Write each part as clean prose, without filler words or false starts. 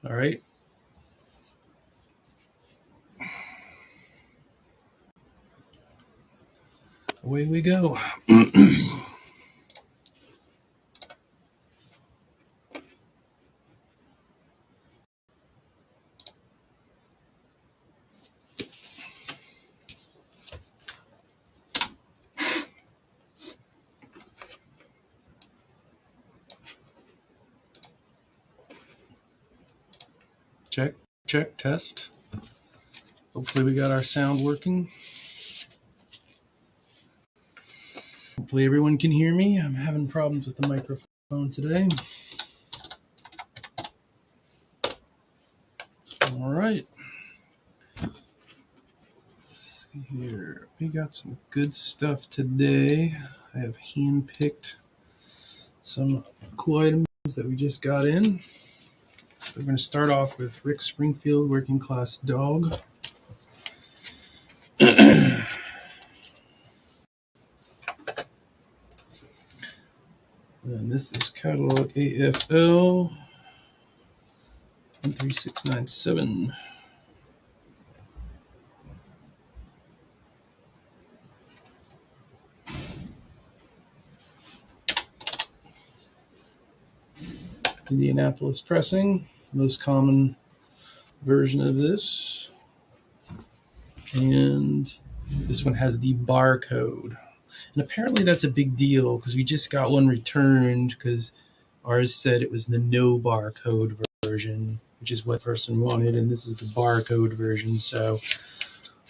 All right. Away we go. Check, check, test. Hopefully we got our sound working. Hopefully everyone can hear me. I'm having problems with the microphone today. All right. Let's see here. We got some good stuff today. I have hand-picked some cool items that we just got in. So we're going to start off with Rick Springfield, Working Class Dog. And this is catalog AFL 13697. Indianapolis pressing, most common version of this. And this one has the barcode. And apparently that's a big deal because we just got one returned because ours said it was the no barcode version, which is what the person wanted, and this is the barcode version. So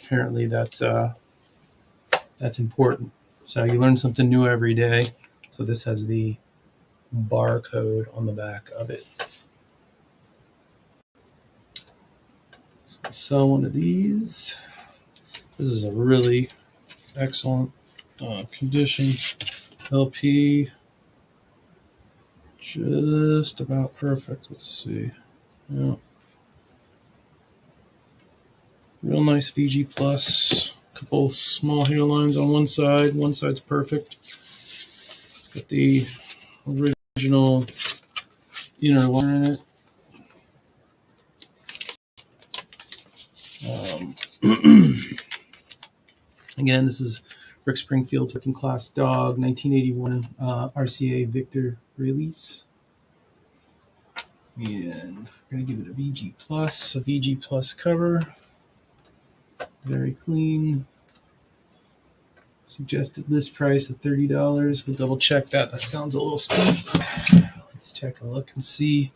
apparently that's important. So you learn something new every day. So this has the barcode on the back of it. So I'll sell one of these. This is a really excellent condition. LP, just about perfect. Let's see. Yeah. Real nice VG plus. A couple small hairlines on one side. One side's perfect. It's got the original inner liner in it. Again, this is Rick Springfield, Working Class Dog, 1981 RCA Victor release. And we're going to give it a VG Plus cover. Very clean. Suggested list price of $30. We'll double check that. That sounds a little steep. Let's take a look and see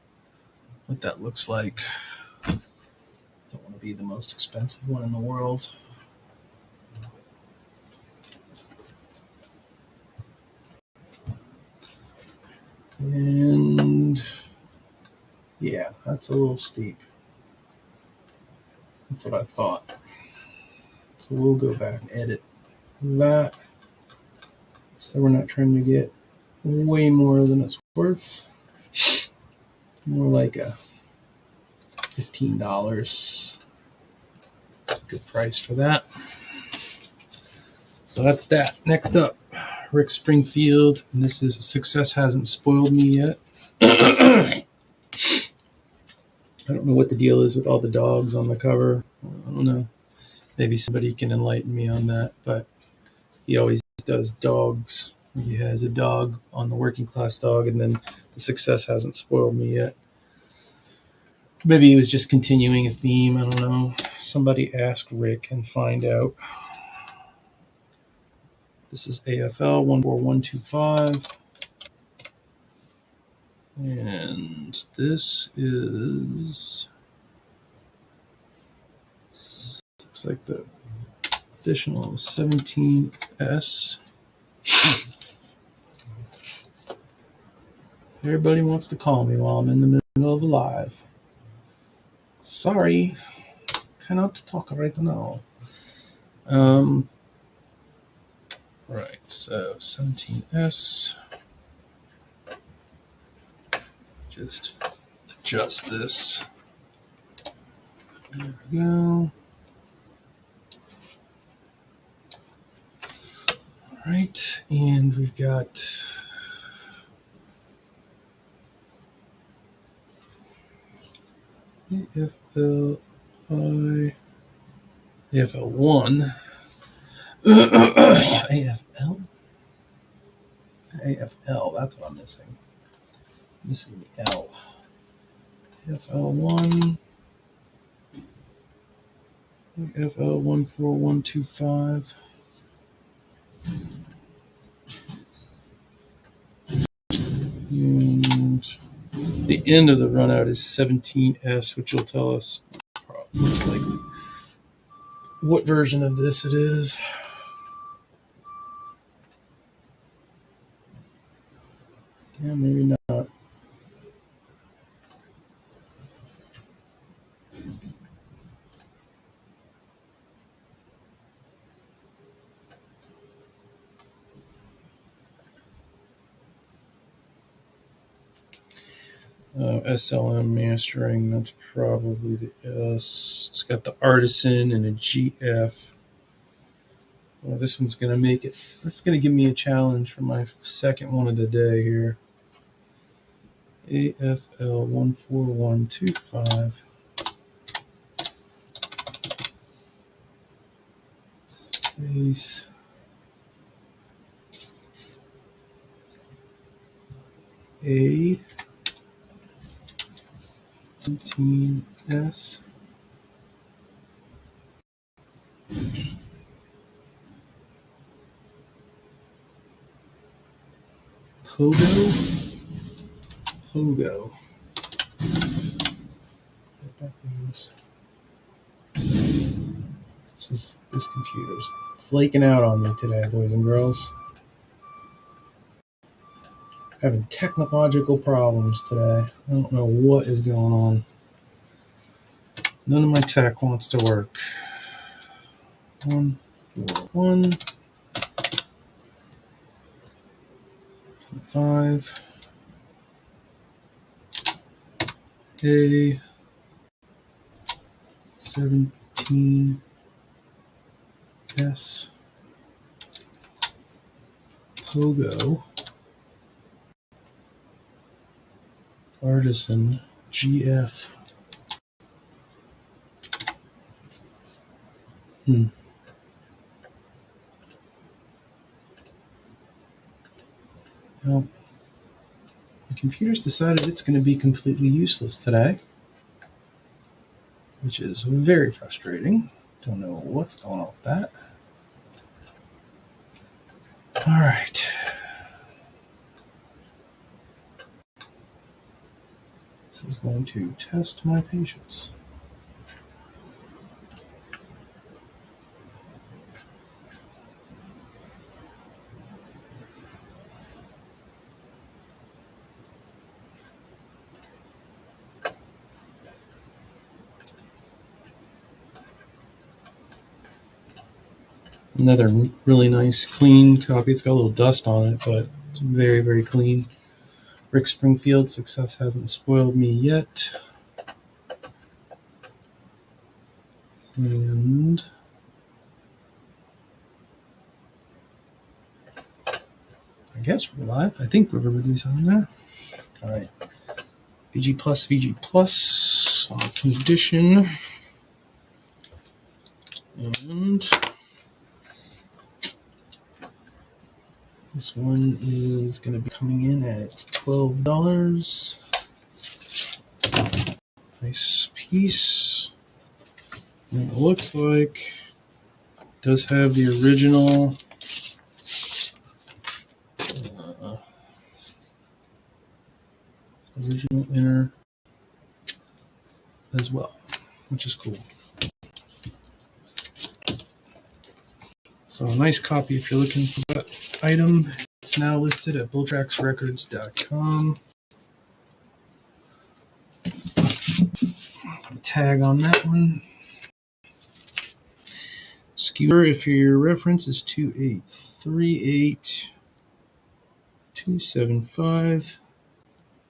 what that looks like. Don't want to be the most expensive one in the world. And yeah, that's a little steep. That's what I thought. So we'll go back and edit that. So we're not trying to get way more than it's worth. More like a $15. Good price for that. So that's that. Next up, Rick Springfield. And this is Success Hasn't Spoiled Me Yet. I don't know what the deal is with all the dogs on the cover. I don't know. Maybe somebody can enlighten me on that. But he always does dogs. He has a dog on the Working Class Dog, and then the Success Hasn't Spoiled Me Yet. Maybe he was just continuing a theme. I don't know. Somebody ask Rick and find out. This is AFL 14125. And this is, looks like the additional 17S. Everybody wants to call me while I'm in the middle of a live. Sorry, cannot talk right now. Right, so 17S. Just adjust this. There we go. All right, and we've got AFLI, AFL1, AFL, AFL. That's what I'm missing. Missing the L. AFL1, AFL14125. And the end of the run out is 17S, which will tell us most likely what version of this it is. Yeah, maybe not. SLM mastering, that's probably the S. It's got the artisan and a GF. Well, this one's going to make it. This is going to give me a challenge for my second one of the day here. AFL14125. Space. A. 17S. Pogo. Pogo. What that means. This computer's flaking out on me today, boys and girls. Having technological problems today. I don't know what is going on. None of my tech wants to work. 1, 4, 1, 5, A, 17, S, Pogo, Artisan, GF. Well, the computer's decided it's going to be completely useless today, which is very frustrating. Don't know what's going on with that. All right. This is going to test my patience. Another really nice, clean copy. It's got a little dust on it, but it's very, very clean. Rick Springfield, success hasn't spoiled me yet. And I guess we're live. I think everybody's on there. All right. VG plus on condition. And this one is going to be coming in at $12. Nice piece. And it looks like it does have the original inner as well, which is cool. So a nice copy if you're looking for that item. It's now listed at bulljacksrecords.com. Tag on that one. Skewer, if your reference is 2838 275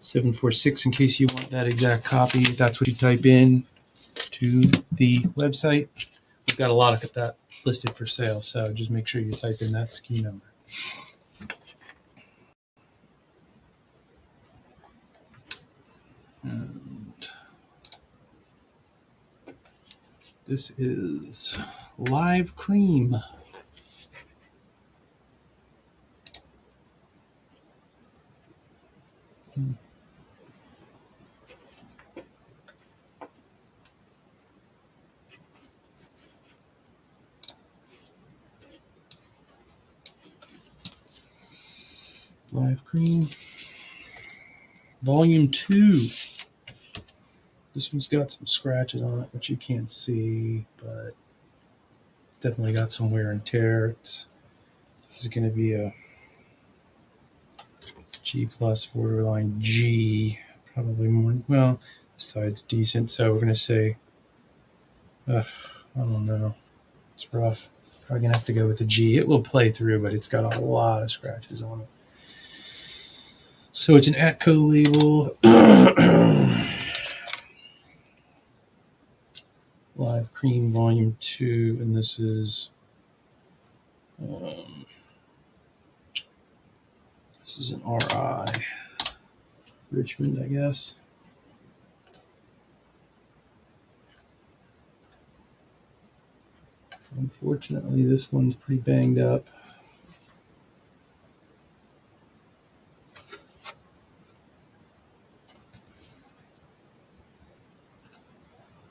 746, in case you want that exact copy, that's what you type in to the website. We've got a lot of that listed for sale, so just make sure you type in that SKU number. And This is Live Cream. Live Cream. Volume 2. This one's got some scratches on it, which you can't see, but it's definitely got some wear and tear. This is going to be a G plus borderline G, probably more. Well, this side's decent, so we're going to say, I don't know. It's rough. Probably going to have to go with a G. It will play through, but it's got a lot of scratches on it. So it's an Atco label. Live Cream Volume 2, and this is an RI. Richmond, I guess. Unfortunately, this one's pretty banged up.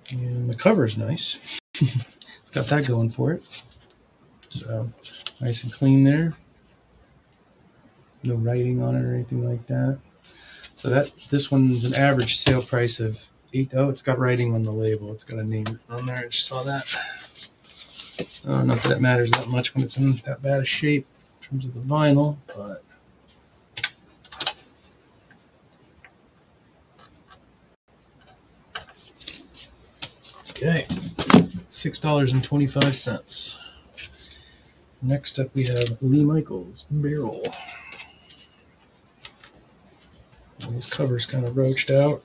And the cover's nice. It's got that going for it. So, nice and clean there. No writing on it or anything like that. So this one's an average sale price of $8. Oh, it's got writing on the label. It's got a name on there. I just saw that. Not that it matters that much when it's in that bad a shape in terms of the vinyl, but okay. $6.25. Next up, we have Lee Michaels Barrel. And this cover's kind of roached out.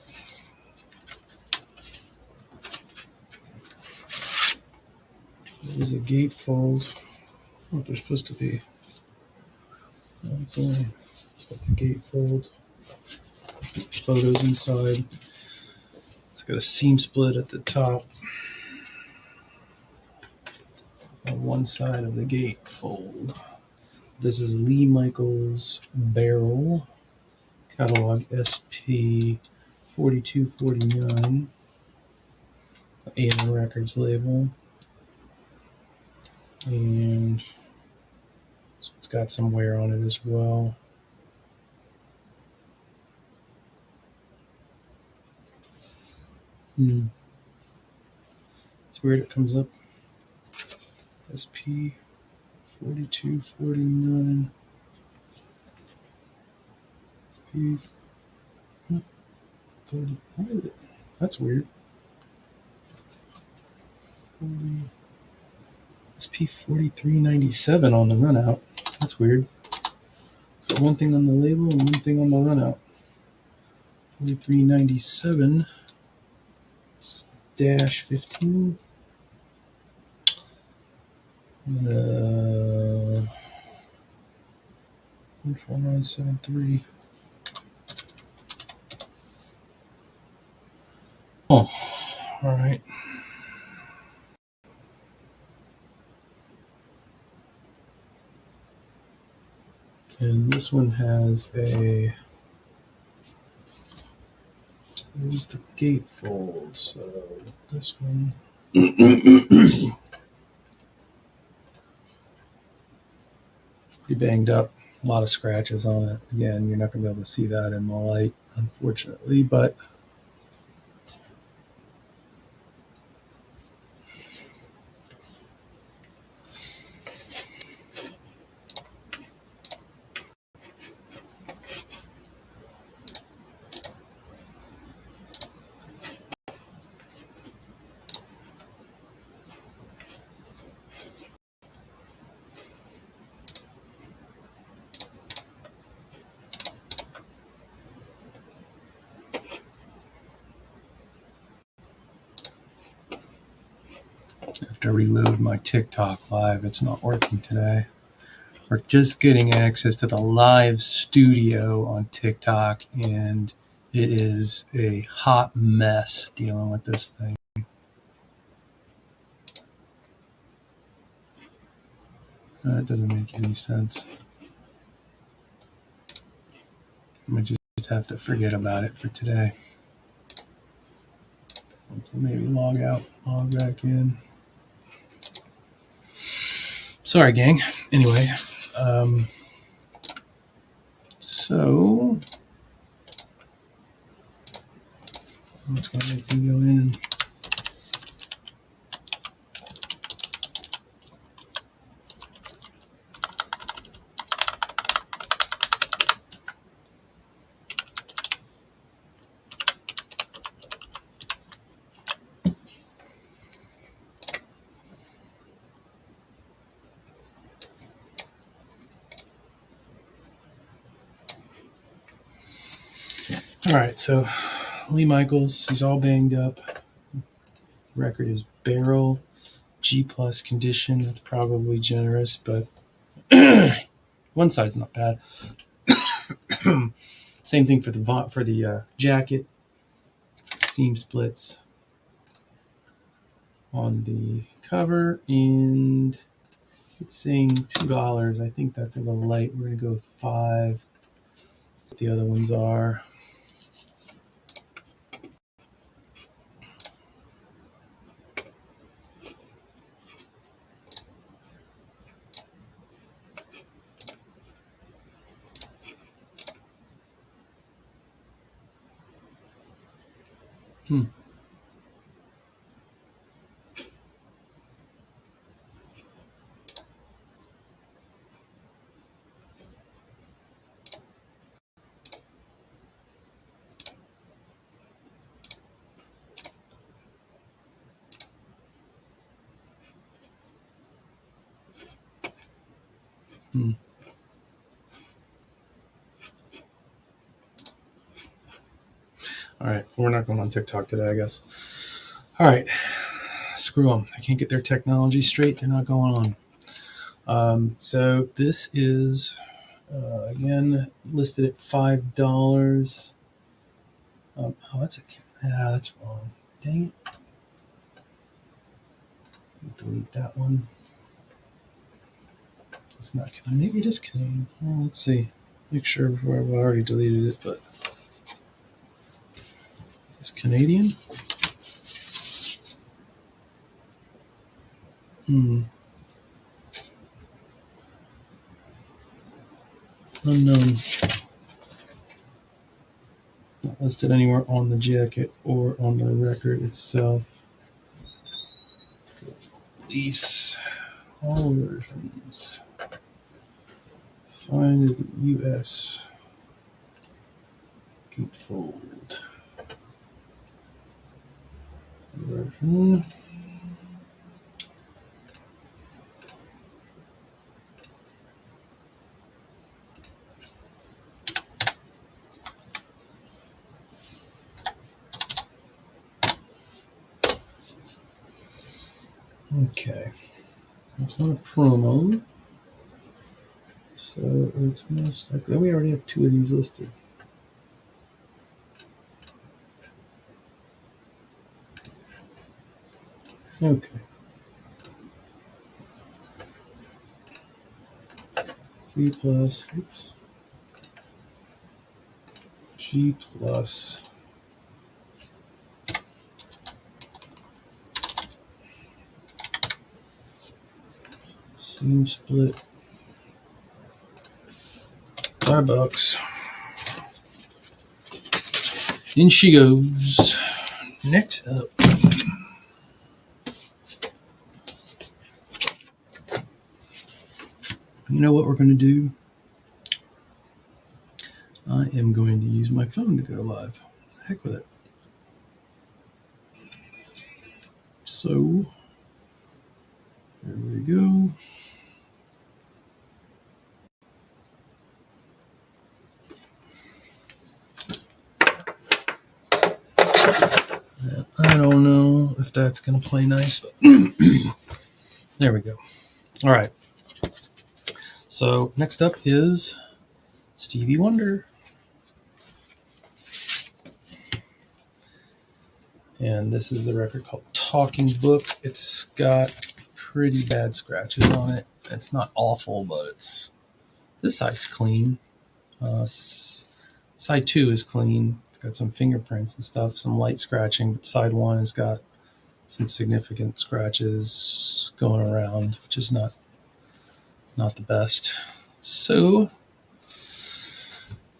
There's a gatefold. What they're supposed to be. That's only the gatefold. Photos inside. It's got a seam split at the top on one side of the gatefold. This is Lee Michaels Barrel. Catalog SP 4249. A&M Records label. And it's got some wear on it as well. It's weird it comes up SP 4249. SP 30. What is it? That's weird. 40, SP 4397 on the runout. That's weird. It's got one thing on the label and one thing on the runout. 4397 -15. 14973. Oh, all right. And this one has a, here's the gatefold. So this one, pretty banged up. A lot of scratches on it. Again, you're not going to be able to see that in the light, unfortunately, but I have to reload my TikTok live. It's not working today. We're just getting access to the live studio on TikTok, and it is a hot mess dealing with this thing. That doesn't make any sense. I might just have to forget about it for today. Maybe log out, log back in. Sorry, gang. Anyway, so it's going to make me go in and all right, so Lee Michaels, he's all banged up. Record is barrel, G plus condition. That's probably generous, but one side's not bad. Same thing for the jacket. Seam splits on the cover, and it's saying $2. I think that's a little light. We're gonna go with $5. What the other ones are. All right, we're not going on TikTok today, I guess. All right, screw them. I can't get their technology straight. They're not going on. So this is, again, listed at $5. Oh, that's wrong. Dang it. Delete that one. It's not Canadian. Maybe it is Canadian. Well, let's see. Make sure before I've already deleted it, but is this Canadian? Unknown. Not listed anywhere on the jacket or on the record itself. These all versions. Find is the US. Gatefold version. Okay. It's not a promo. So it's most likely. We already have 2 of these listed. Okay. G plus. Oops. G plus. Seam split. $5. In she goes. Next up. You know what we're going to do? I am going to use my phone to go live. Heck with it. So, there we go. I don't know if that's going to play nice, but there we go. All right. So, next up is Stevie Wonder. And this is the record called Talking Book. It's got pretty bad scratches on it. It's not awful, but this side's clean. Side 2 is clean. It's got some fingerprints and stuff, some light scratching, but side 1 has got some significant scratches going around, which is not the best. So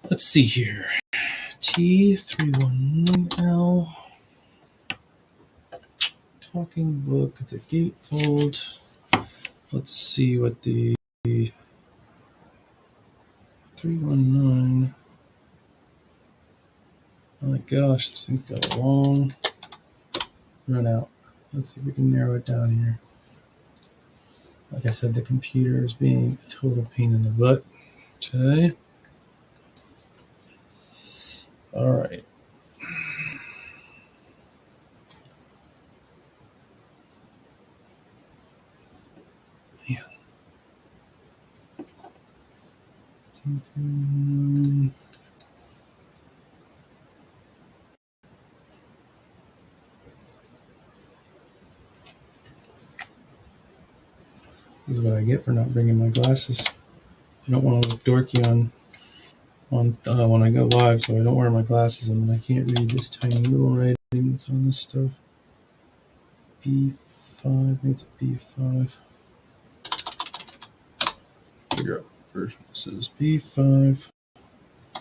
let's see here. T319L. Talking book, the gatefold. Let's see what the 319. Oh my gosh, this thing's got a long run out. Let's see if we can narrow it down here. Like I said, the computer is being a total pain in the butt today. All right. Yeah. This is what I get for not bringing my glasses. I don't want to look dorky on when I go live, so I don't wear my glasses, and then I can't read this tiny little writing that's on this stuff. B5, it's B5. Figure out what version this is. B5,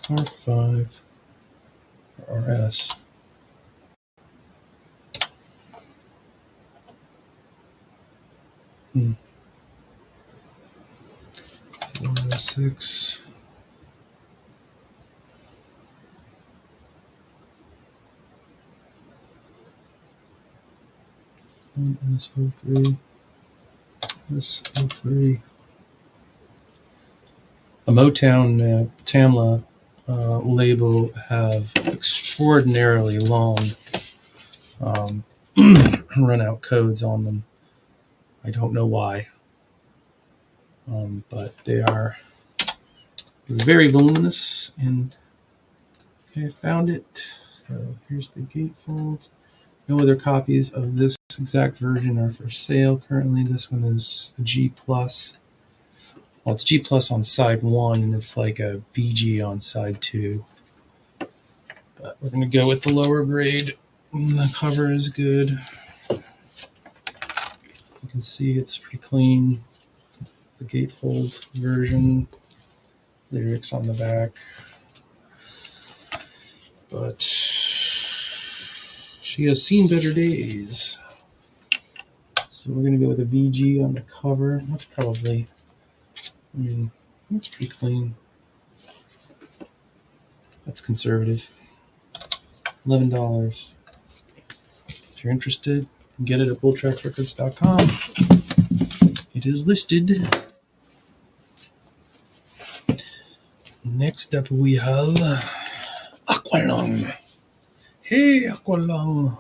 R5, or RS. Hmm. 106. S03. S03. The Motown Tamla label have extraordinarily long run out codes on them. I don't know why, but they are very voluminous. And okay, I found it. So here's the gatefold. No other copies of this exact version are for sale currently. This one is a G plus. Well, it's G plus on side 1, and it's like a VG on side 2. But we're going to go with the lower grade. The cover is good. You can see it's pretty clean. The gatefold version. Lyrics on the back. But she has seen better days. So we're going to go with a VG on the cover. That's probably, that's pretty clean. That's conservative. $11. If you're interested, get it at bulltracksrecords.com. It is listed. Next up we have Aqualung. Hey, Aqualung.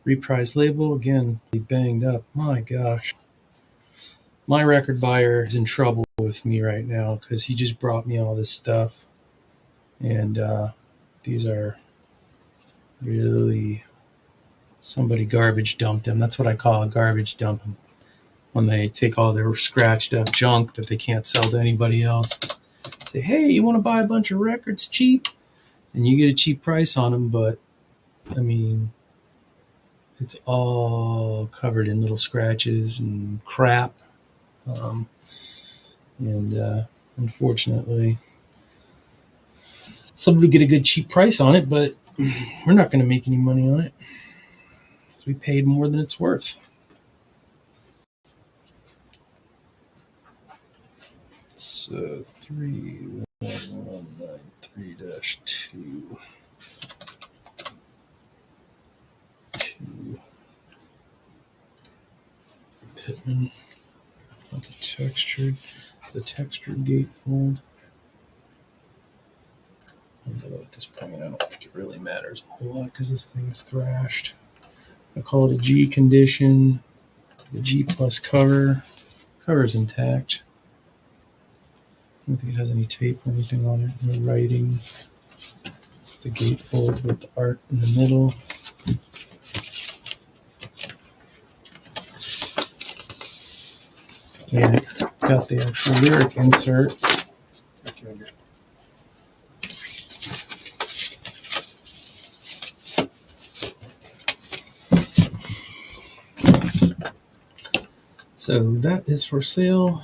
Reprise label, again, banged up. My gosh. My record buyer is in trouble with me right now because he just brought me all this stuff. And these are really, somebody garbage dumped them. That's what I call a garbage dump. When they take all their scratched up junk that they can't sell to anybody else. Say, hey, you want to buy a bunch of records cheap? And you get a cheap price on them, but, it's all covered in little scratches and crap. Unfortunately, somebody will get a good cheap price on it, but we're not going to make any money on it. So we paid more than it's worth. It's 31193-2. Pittman. That's a textured gatefold. Although at this point, I don't think it really matters a whole lot because this thing is thrashed. I call it a G condition. The G plus cover. Cover's intact. I don't think it has any tape or anything on it. No writing. The gatefold with the art in the middle. And it's got the actual lyric insert. So that is for sale.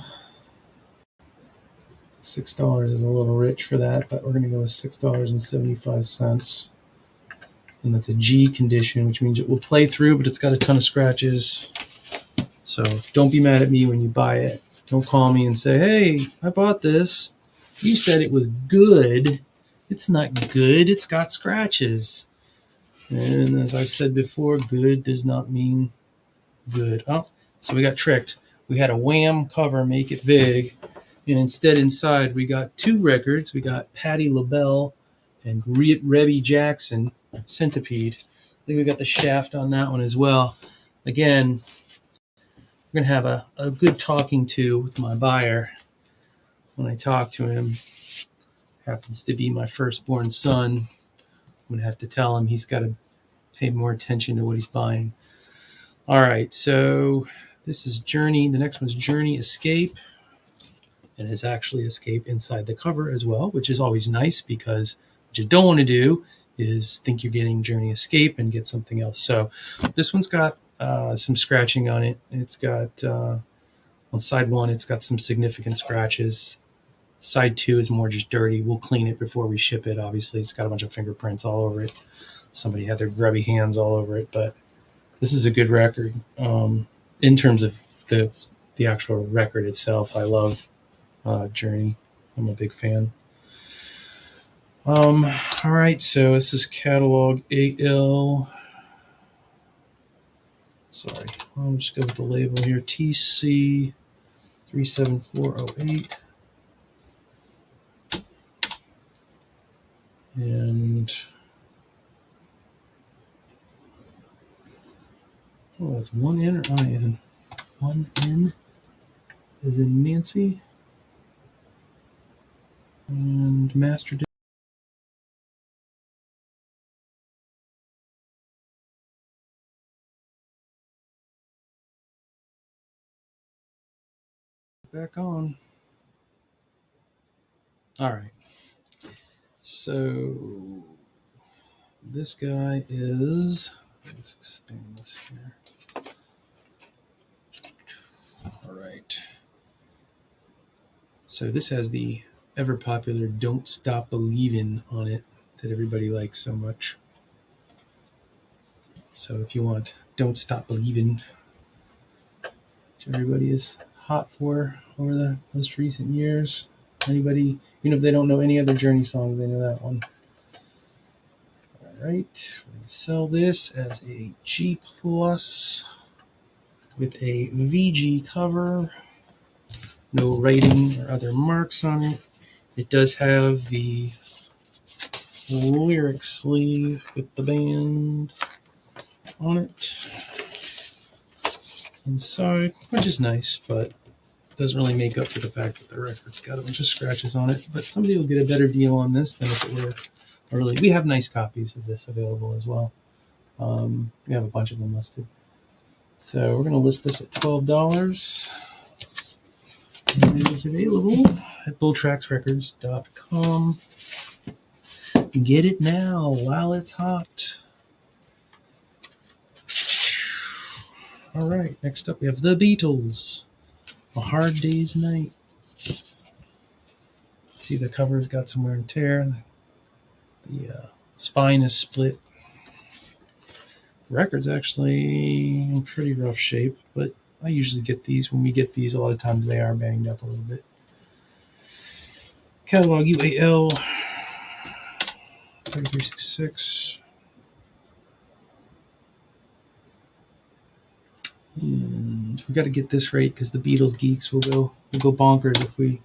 $6 is a little rich for that, but we're going to go with $6.75. And that's a G condition, which means it will play through, but it's got a ton of scratches. So don't be mad at me when you buy it. Don't call me and say, hey, I bought this. You said it was good. It's not good. It's got scratches. And as I've said before, good does not mean good. Oh, so we got tricked. We had a Wham cover, Make It Big. And instead inside we got two records. We got Patti LaBelle and Rebby Jackson, Centipede. I think we got the Shaft on that one as well. Again, we're going to have a good talking to with my buyer when I talk to him. Happens to be my firstborn son. I'm going to have to tell him he's got to pay more attention to what he's buying. All right, so this is Journey. The next one's Journey Escape. And it's actually Escape inside the cover as well, which is always nice because what you don't want to do is think you're getting Journey Escape and get something else. So this one's got some scratching on it. It's got, on side one, it's got some significant scratches. Side two is more just dirty. We'll clean it before we ship it. Obviously, it's got a bunch of fingerprints all over it. Somebody had their grubby hands all over it, but this is a good record. In terms of the actual record itself, I love Journey. I'm a big fan. All right, so this is catalog AL. Sorry, I'll just go with the label here. TC 37408. And oh, that's one N or IN? One N is in Nancy. And master back on. All right. So this guy is, let's expand this here. All right. So this has the ever popular Don't Stop Believin' on it that everybody likes so much. So if you want Don't Stop Believin', which everybody is hot for over the most recent years, anybody, even if they don't know any other Journey songs, they know that one. All right, we're going to sell this as a G plus with a VG cover, no writing or other marks on it. It does have the lyric sleeve with the band on it inside, which is nice, but doesn't really make up for the fact that the record's got a bunch of scratches on it. But somebody will get a better deal on this than if it were early. We have nice copies of this available as well. We have a bunch of them listed. So we're going to list this at $12. And it is available at bulltracksrecords.com. Get it now while it's hot. All right, next up we have the Beatles, A Hard Day's Night. See, the cover's got some wear and tear. The spine is split. The record's actually in pretty rough shape, but I usually get these. When we get these, a lot of times they are banged up a little bit. Catalog UAL 3366. And we got to get this right because the Beatles geeks will go bonkers if we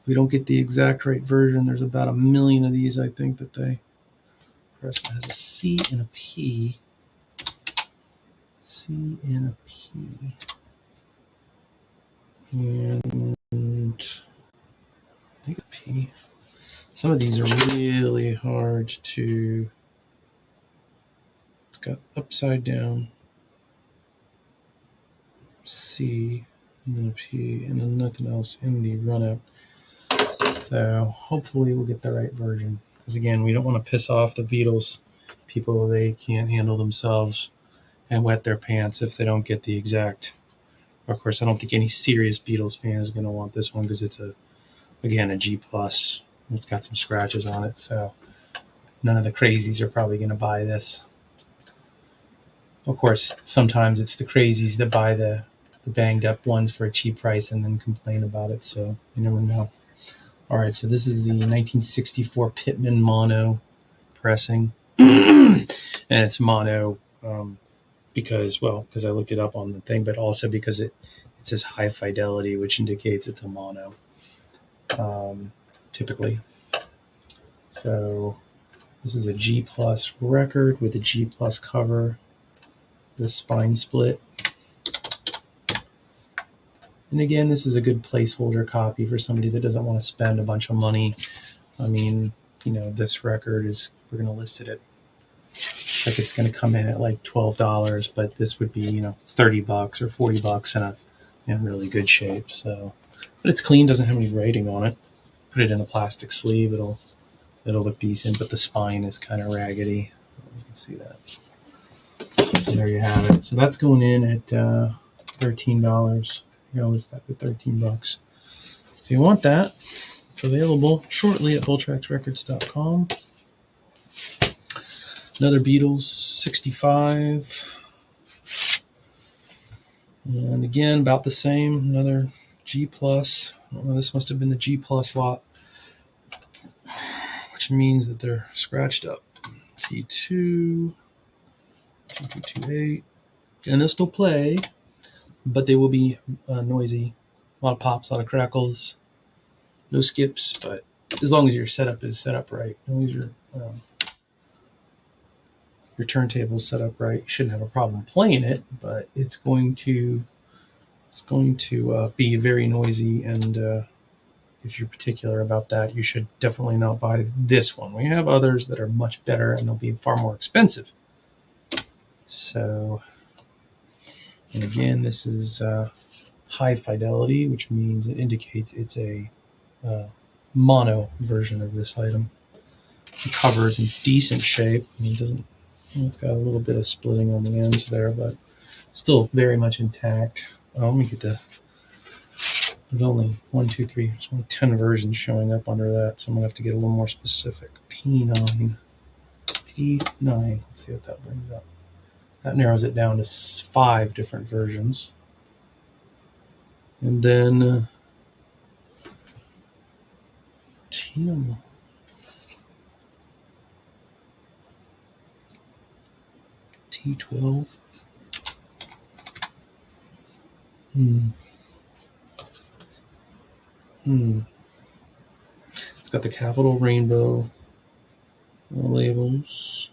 don't get the exact right version. There's about 1 million of these, I think, that they press. It has a C and a P. C and a P. And I think a P. Some of these are really hard to. It's got upside down C. and then nothing else in the run out. So hopefully we'll get the right version. Because again, we don't want to piss off the Beatles people. They can't handle themselves and wet their pants if they don't get the exact. Of course, I don't think any serious Beatles fan is going to want this one because it's again a G plus. It's got some scratches on it, so none of the crazies are probably going to buy this. Of course, sometimes it's the crazies that buy the banged up ones for a cheap price and then complain about it. So you never know. All right, so this is the 1964 Pitman mono pressing, and it's mono because I looked it up on the thing, but also because it says high fidelity, which indicates it's a mono, typically. So this is a G plus record with a G plus cover, the spine split. And again, this is a good placeholder copy for somebody that doesn't want to spend a bunch of money. I mean, this record we're going to list it at, like it's going to come in at like $12, but this would be, $30 or $40 in really good shape. So, but it's clean, doesn't have any writing on it. Put it in a plastic sleeve, it'll look decent, but the spine is kind of raggedy. You can see that. So there you have it. So that's going in at $13. I'll list that for $13. If you want that, it's available shortly at bulltracksrecords.com. Another Beatles 65. And again, about the same. Another G plus. I don't know, this must have been the G plus lot, which means that they're scratched up. T2, T228, and they'll still play, but they will be noisy. A lot of pops, a lot of crackles, no skips, but as long as your setup is set up right, as long as your turntable is set up right, you shouldn't have a problem playing it, but it's going to be very noisy, and if you're particular about that, you should definitely not buy this one. We have others that are much better, and they'll be far more expensive. So, and again, this is high fidelity, which means it indicates it's a mono version of this item. The cover is in decent shape. I mean, it's got a little bit of splitting on the ends there, but still very much intact. Let me get there's only 10 versions showing up under that, so I'm gonna have to get a little more specific. P9. Let's see what that brings up. That narrows it down to 5 different versions. And then T12. It's got the capital rainbow labels.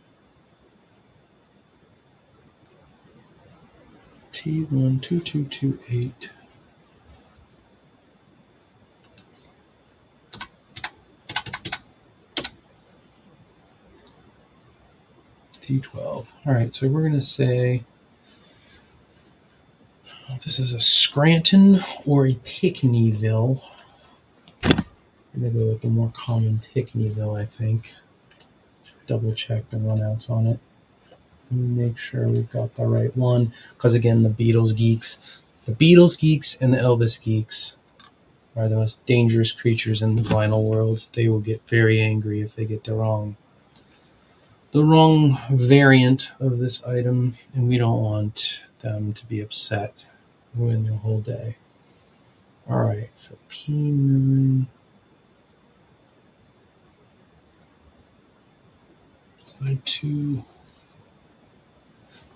T12228. T12. All right, so we're going to say this is a Scranton or a Pickneyville. I'm going to go with the more common Pickneyville, I think. Double check the runouts on it. Make sure we've got the right one. Because again, the Beatles geeks and the Elvis geeks are the most dangerous creatures in the vinyl world. They will get very angry if they get the wrong variant of this item, and we don't want them to be upset, ruin their whole day. All right, so P9. Side 2.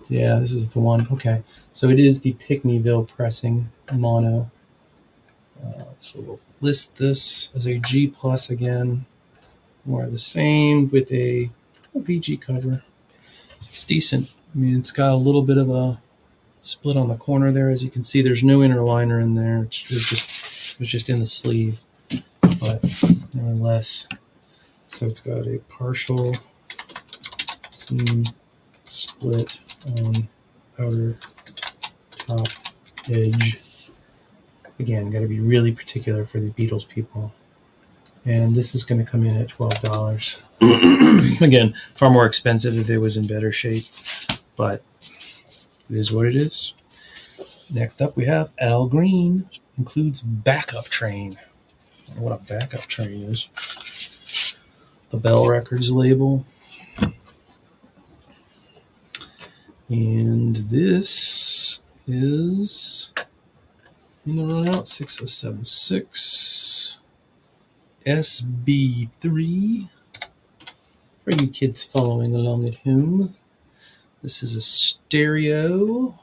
Yeah, this is the one. Okay, so it is the Pickneyville pressing mono. So we'll list this as a G plus again. More of the same with a VG cover. It's decent. I mean, it's got a little bit of a split on the corner there. As you can see, there's no inner liner in there. It was just in the sleeve, but nevertheless. So it's got a partial seam split on outer top edge. Again, got to be really particular for the Beatles people. And this is going to come in at $12. Again, far more expensive if it was in better shape, but it is what it is. Next up, we have Al Green. Includes backup train. I don't know what a backup train is. The Bell Records label. And this is in the run out 6076 SB3. For you kids following along at home, this is a stereo,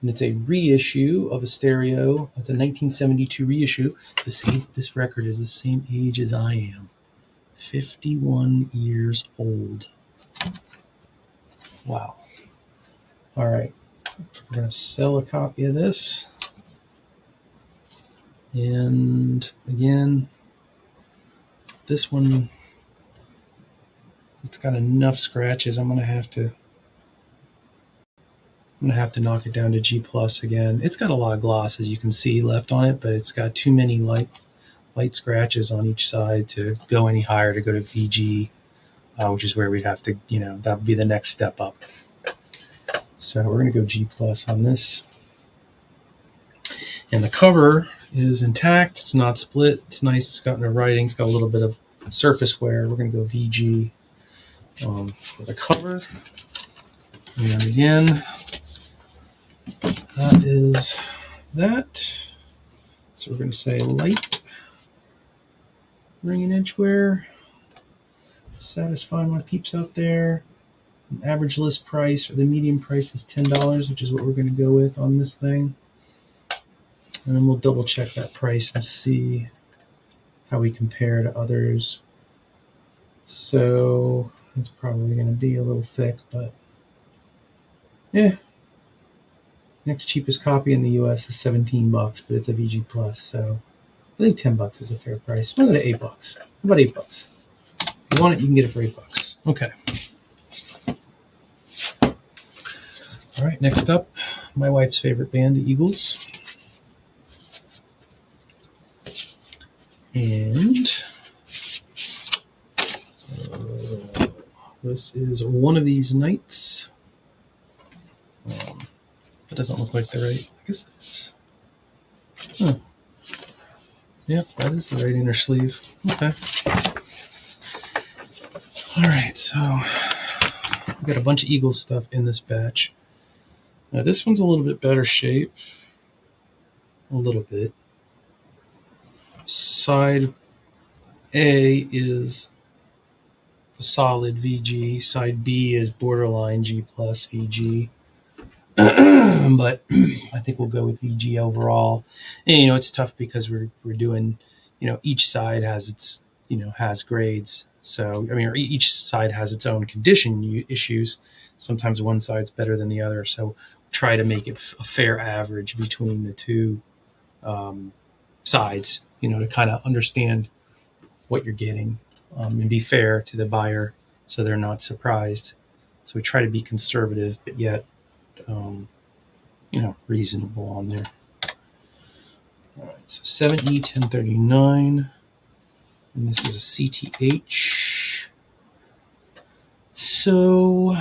and it's a reissue of a stereo. It's a 1972 reissue. This record is the same age as I am, 51 years old. Wow. All right, we're going to sell a copy of this. And again, this one, it's got enough scratches. I'm going to have to knock it down to G plus again. It's got a lot of gloss, as you can see, left on it, but it's got too many light scratches on each side to go any higher, to go to VG, which is where we'd have to, that would be the next step up. So we're going to go G plus on this. And the cover is intact. It's not split. It's nice. It's got no writing. It's got a little bit of surface wear. We're going to go VG for the cover. And again, that is that. So we're going to say light ring and edge wear. Satisfying my peeps out there. An average list price, or the medium price, is $10, which is what we're going to go with on this thing. And then we'll double check that price and see how we compare to others. So it's probably going to be a little thick, but yeah. Next cheapest copy in the US is $17, but it's a VG plus, so I think $10 is a fair price. What about $8? How about $8? If you want it, you can get it for $8. Okay. All right, next up, my wife's favorite band, the Eagles. And this is One of These Nights. That doesn't look like the right. I guess that is. Huh. Yeah, that is the right inner sleeve. Okay. All right, so we've got a bunch of Eagles stuff in this batch. Now this one's a little bit better shape. A little bit. Side A is a solid VG. Side B is borderline G plus VG. But I think we'll go with VG overall. And, it's tough because we're doing, each side has its, has grades. So, each side has its own condition issues. Sometimes one side's better than the other. So try to make it a fair average between the two sides, to kind of understand what you're getting and be fair to the buyer so they're not surprised. So we try to be conservative, but yet, reasonable on there. All right, so 7E 1039, and this is a CTH. So,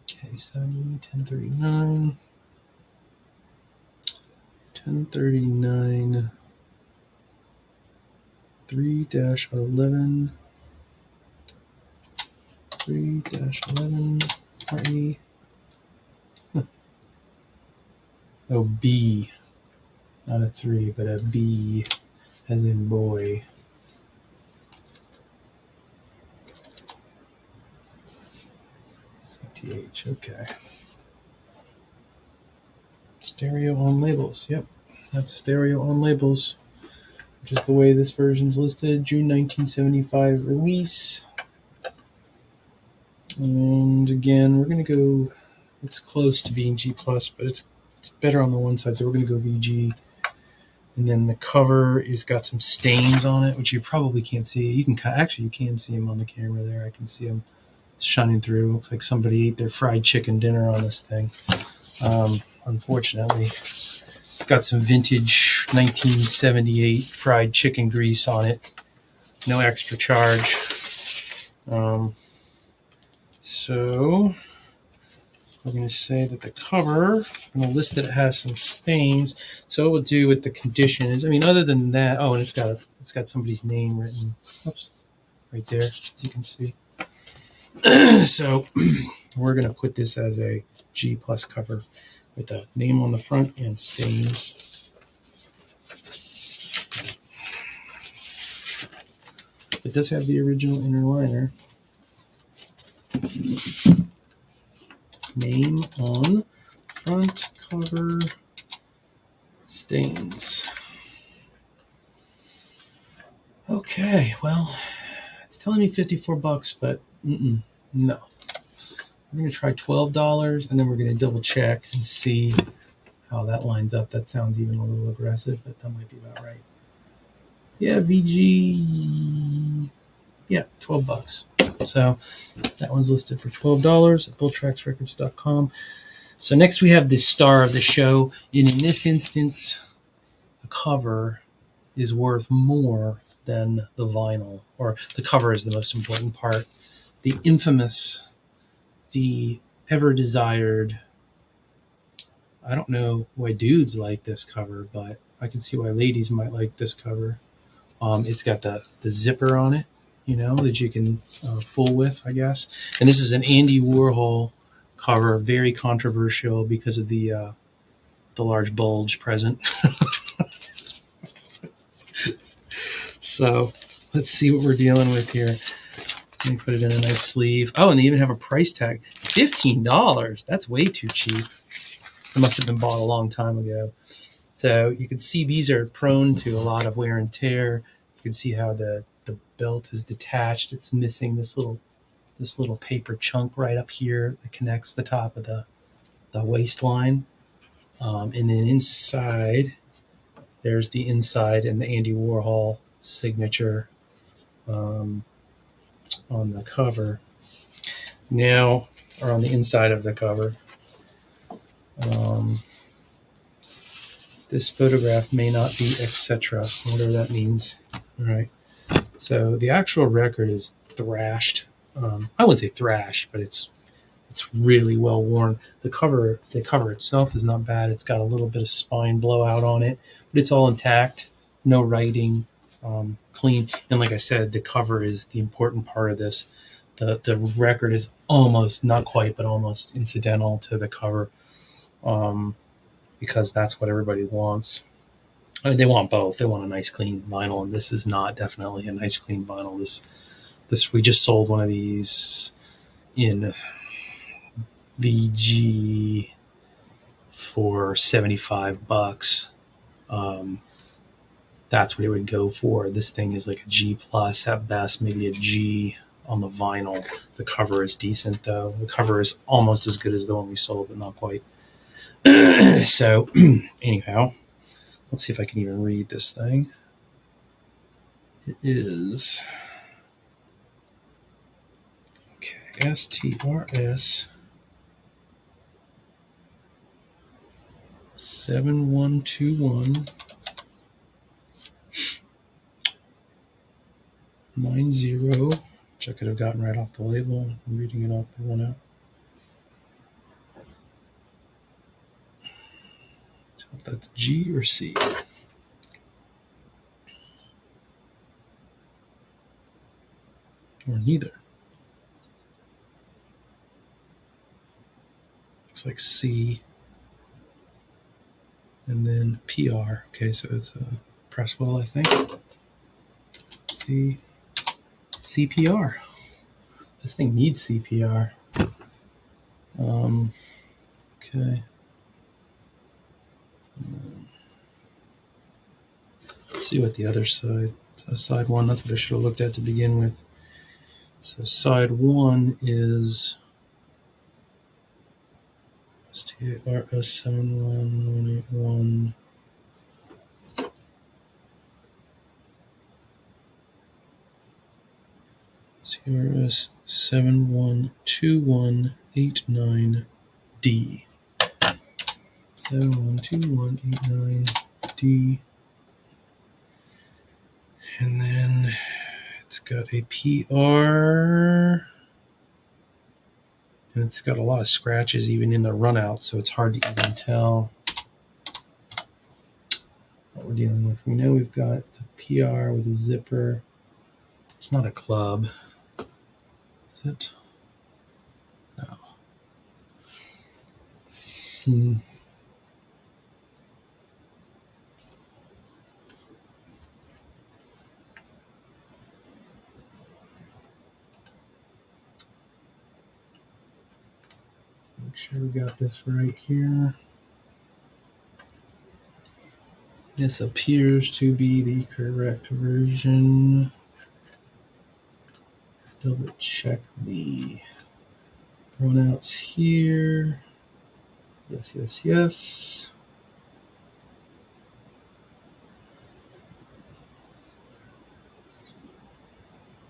okay, 7E 1039, 1039, 3-11, 3-11, RE. Oh, B. Not a 3, but a B, as in boy. CTH, okay. Stereo on labels, yep. That's stereo on labels, which is the way this version's listed. June 1975 release. And again, we're going to go, it's close to being G+, but it's better on the one side, so we're going to go VG. And then the cover has got some stains on it, which you probably can't see. You can see them on the camera there. I can see them shining through. Looks like somebody ate their fried chicken dinner on this thing. Unfortunately, It's got some vintage 1978 fried chicken grease on it. No extra charge. So we're going to say that the cover, I'm going to list that it has some stains. So what we'll do with the condition is, I mean, other than that, oh, and it's got somebody's name written, oops, right there, as you can see. So we're going to put this as a G plus cover with a name on the front and stains. It does have the original inner liner. Name on front cover, stains. Okay, well, it's telling me $54, but no. We're going to try $12, and then we're going to double check and see how that lines up. That sounds even a little aggressive, but that might be about right. Yeah, VG. Yeah, $12. So that one's listed for $12 at bulltracksrecords.com. So next we have the star of the show, and in this instance, the cover is worth more than the vinyl, or the cover is the most important part. The infamous, the ever-desired, I don't know why dudes like this cover, but I can see why ladies might like this cover. It's got the zipper on it, that you can fool with, I guess. And this is an Andy Warhol cover, very controversial because of the large bulge present. So let's see what we're dealing with here. Let me put it in a nice sleeve. Oh, and they even have a price tag. $15. That's way too cheap. It must have been bought a long time ago. So you can see these are prone to a lot of wear and tear. You can see how the belt is detached. It's missing this little paper chunk right up here that connects the top of the waistline. And then inside, there's the inside and the Andy Warhol signature on the cover. Now, or on the inside of the cover. This photograph may not be etc. Whatever that means. All right. So the actual record is thrashed. I wouldn't say thrashed, but it's really well worn. The cover itself is not bad. It's got a little bit of spine blowout on it, but it's all intact. No writing, clean. And like I said, the cover is the important part of this. The record is almost, not quite, but almost incidental to the cover, because that's what everybody wants. I mean, they want both. They want a nice clean vinyl, and this is not definitely a nice clean vinyl. This we just sold one of these in VG for $75. That's what it would go for. This thing is like a G plus at best, maybe a G on the vinyl. The cover is decent though. The cover is almost as good as the one we sold, but not quite. So anyhow, let's see if I can even read this thing. It is STRS 7121 90, which I could have gotten right off the label. I'm reading it off the one out. So if that's G or C. Or neither. Looks like C. And then PR. Okay, so it's a Presswell, I think. CPR. This thing needs CPR. Okay. Let's see what the other side. So side one, that's what I should have looked at to begin with. So side one is STRS 71181. CRS 712189D. 7121189 D. And then it's got a PR. And it's got a lot of scratches even in the runout, so it's hard to even tell what we're dealing with. We know we've got a PR with a zipper. It's not a club. Is it? No. Make sure we got this right here. This appears to be the correct version. Double check the pronouns here. Yes, yes, yes.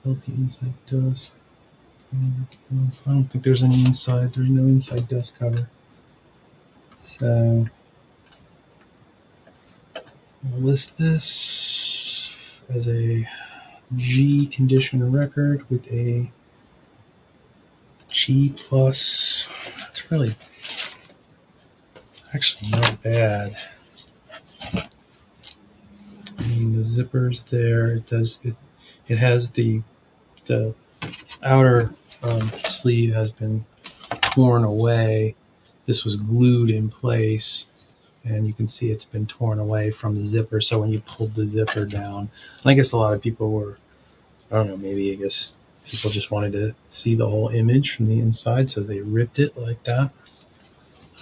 Hope the inside does. I don't think there's any inside. There's no inside dust cover. So I'll list this as a G condition record with a G plus. It's really actually not bad. I mean, the zipper's there. It has the outer sleeve has been torn away. This was glued in place, and you can see it's been torn away from the zipper. So when you pulled the zipper down, and I guess a lot of people were, I don't know, maybe I guess people just wanted to see the whole image from the inside, so they ripped it like that.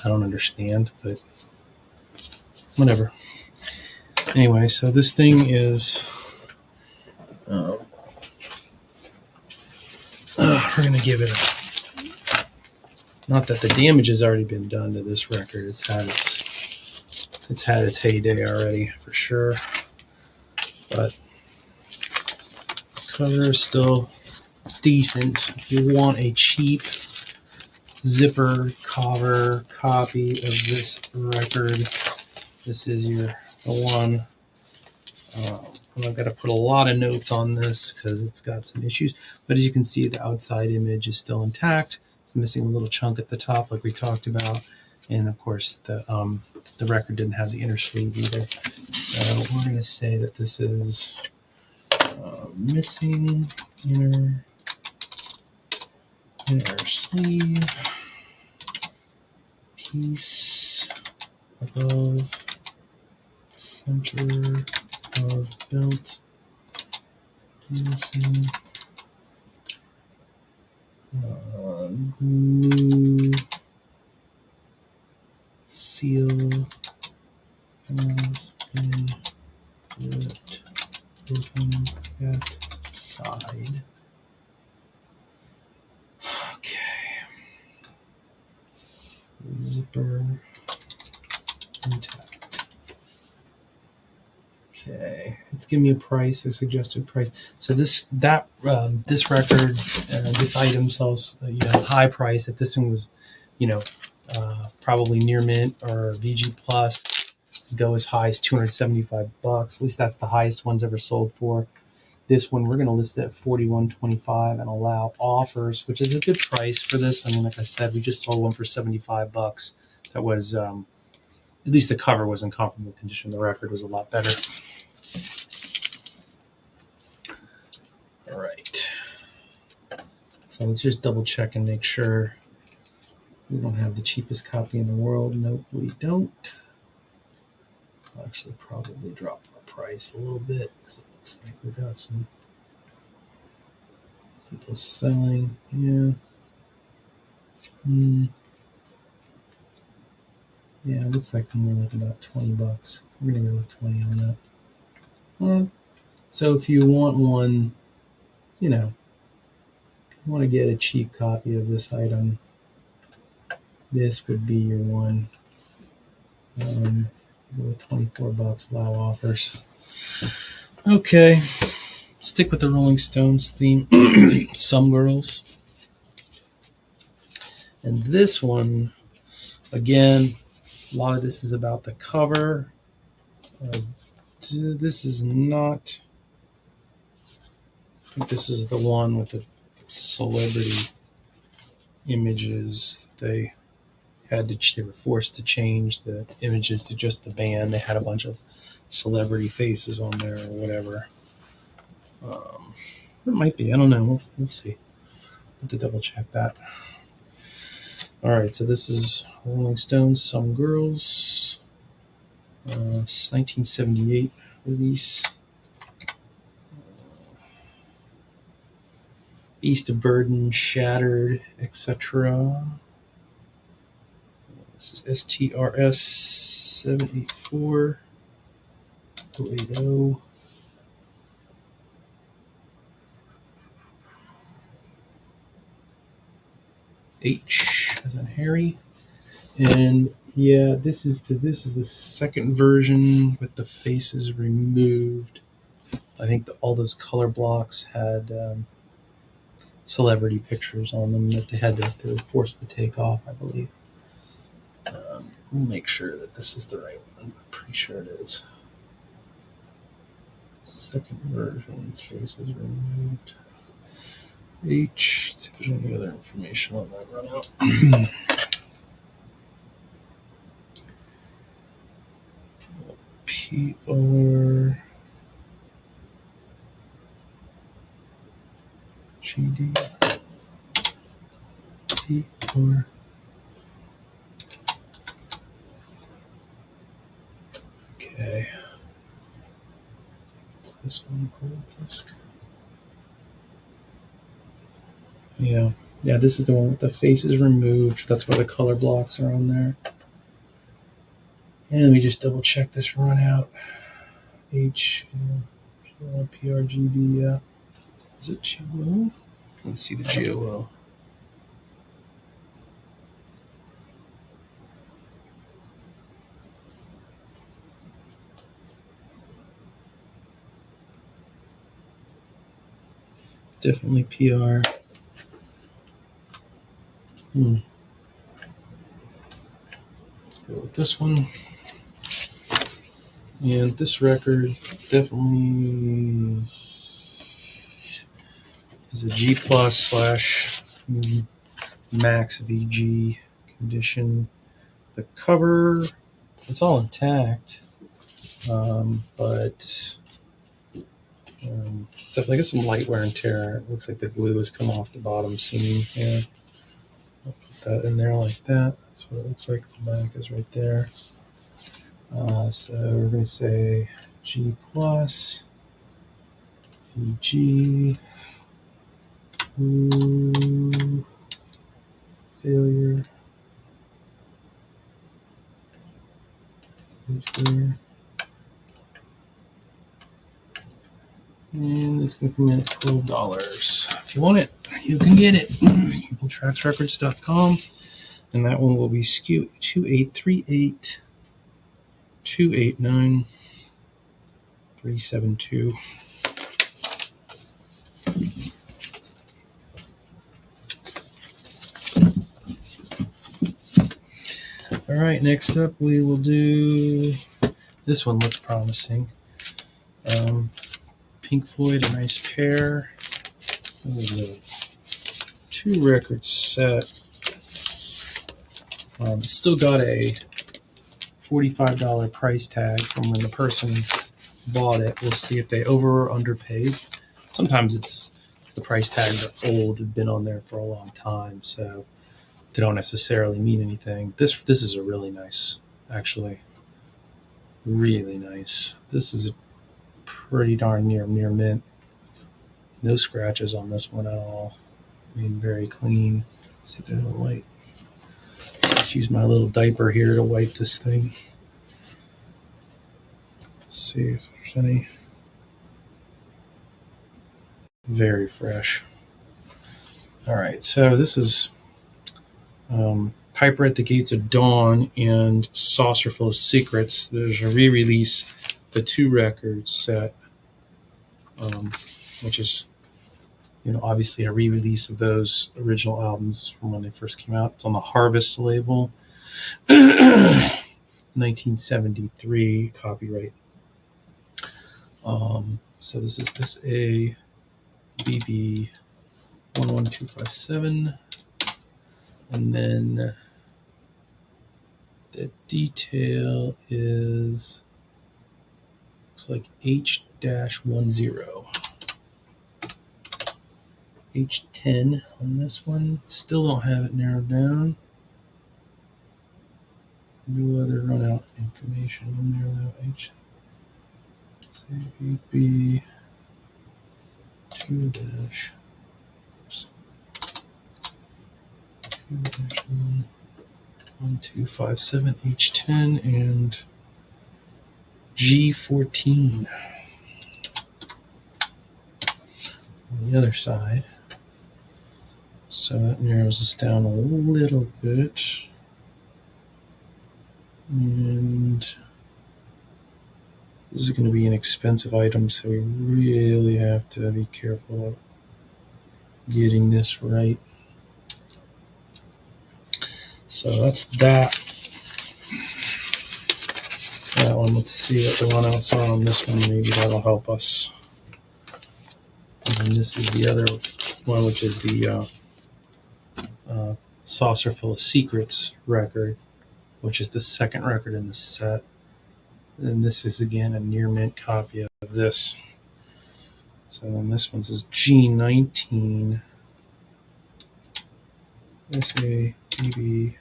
I don't understand, but whatever. Anyway, so this thing is we're going to give it not that the damage has already been done to this record. It's had its heyday already for sure, but the cover is still decent. If you want a cheap zipper cover copy of this record, this is the one. I've got to put a lot of notes on this because it's got some issues. But as you can see, the outside image is still intact. It's missing a little chunk at the top, like we talked about. And of course, the record didn't have the inner sleeve either. So we're going to say that this is missing inner sleeve piece above center of belt, missing glue seal has been ripped open at side. Okay. Zipper intact. Okay, it's giving me a price, a suggested price. So this record, this item sells, high price. If this one was, probably near mint or VG plus, go as high as $275. At least that's the highest one's ever sold for. This one we're going to list it at $41.25 and allow offers, which is a good price for this. I mean, like I said, we just sold one for $75. That was at least the cover was in comparable condition. The record was a lot better. All right. So let's just double check and make sure we don't have the cheapest copy in the world. Nope, we don't. I'll actually probably drop our price a little bit because it looks like we got some people selling. Yeah. Yeah, it looks like we're looking about $20. We're gonna go with 20 on that. Well, so if you want one, you want to get a cheap copy of this item, this would be your one. With $24, allow offers. Okay, stick with the Rolling Stones theme. Some Girls. And this one, again, A lot of this is about the cover. This is not. I think this is the one with the celebrity images. They were forced to change the images to just the band. They had a bunch of celebrity faces on there or whatever. It might be. I don't know. We'll see. Have to double check that. All right. So this is Rolling Stones, Some Girls, 1978 release. Beast of Burden, Shattered, etc. This is STRS 784 080. H as in Harry. And yeah, this is the second version with the faces removed. I think all those color blocks had celebrity pictures on them that they were forced to take off, I believe. We'll make sure that this is the right one. I'm pretty sure it is. Second version, faces removed. H. Let's see if there's any other information on that run out. PR GD PR. Okay. What's this one called? Yeah. Yeah, this is the one with the faces removed. That's why the color blocks are on there. And let me just double check this run out. H, PRGD, yeah. Is it GOO? Let's see the GOO. Definitely PR. Go with this one. And this record definitely is a G plus / max VG condition. The cover, it's all intact, but it's definitely got some light wear and tear. It looks like the glue has come off the bottom seam here. I'll put that in there like that. That's what it looks like. The back is right there. So we're going to say G plus VG. Failure. And it's going to come in at $12. If you want it, you can get it. TracksRecords.com. And that one will be SKU 2838 289 372. All right, next up we will do, this one looks promising. Pink Floyd, A Nice Pair. This is a 2-record set. Still got a $45 price tag from when the person bought it. We'll see if they over or underpaid. Sometimes it's the price tags are old, have been on there for a long time, so they don't necessarily mean anything. This is a really nice, actually, really nice. This is a pretty darn near mint. No scratches on this one at all. I mean, very clean. Let's see if there's a light. Just use my little diaper here to wipe this thing. Let's see if there's any. Very fresh. All right, so this is Piper at the Gates of Dawn and Saucerful of Secrets. There's a re-release, the 2-record set, which is, obviously a re-release of those original albums from when they first came out. It's on the Harvest label. 1973 copyright. So this is SA BB 11257, and then the detail is, looks like H-10. H10 on this one. Still don't have it narrowed down. No other run out information. We'll narrow out H. B 2 dash 1257 H10 and G14 on the other side. So that narrows us down a little bit. And this is going to be an expensive item, so we really have to be careful of getting this right. So that's that. That one, let's see what the runouts are on this one. Maybe that'll help us. And this is the other one, which is the Saucer Full of Secrets record, which is the second record in the set. And this is, again, a near mint copy of this. So then this one says G19 SABB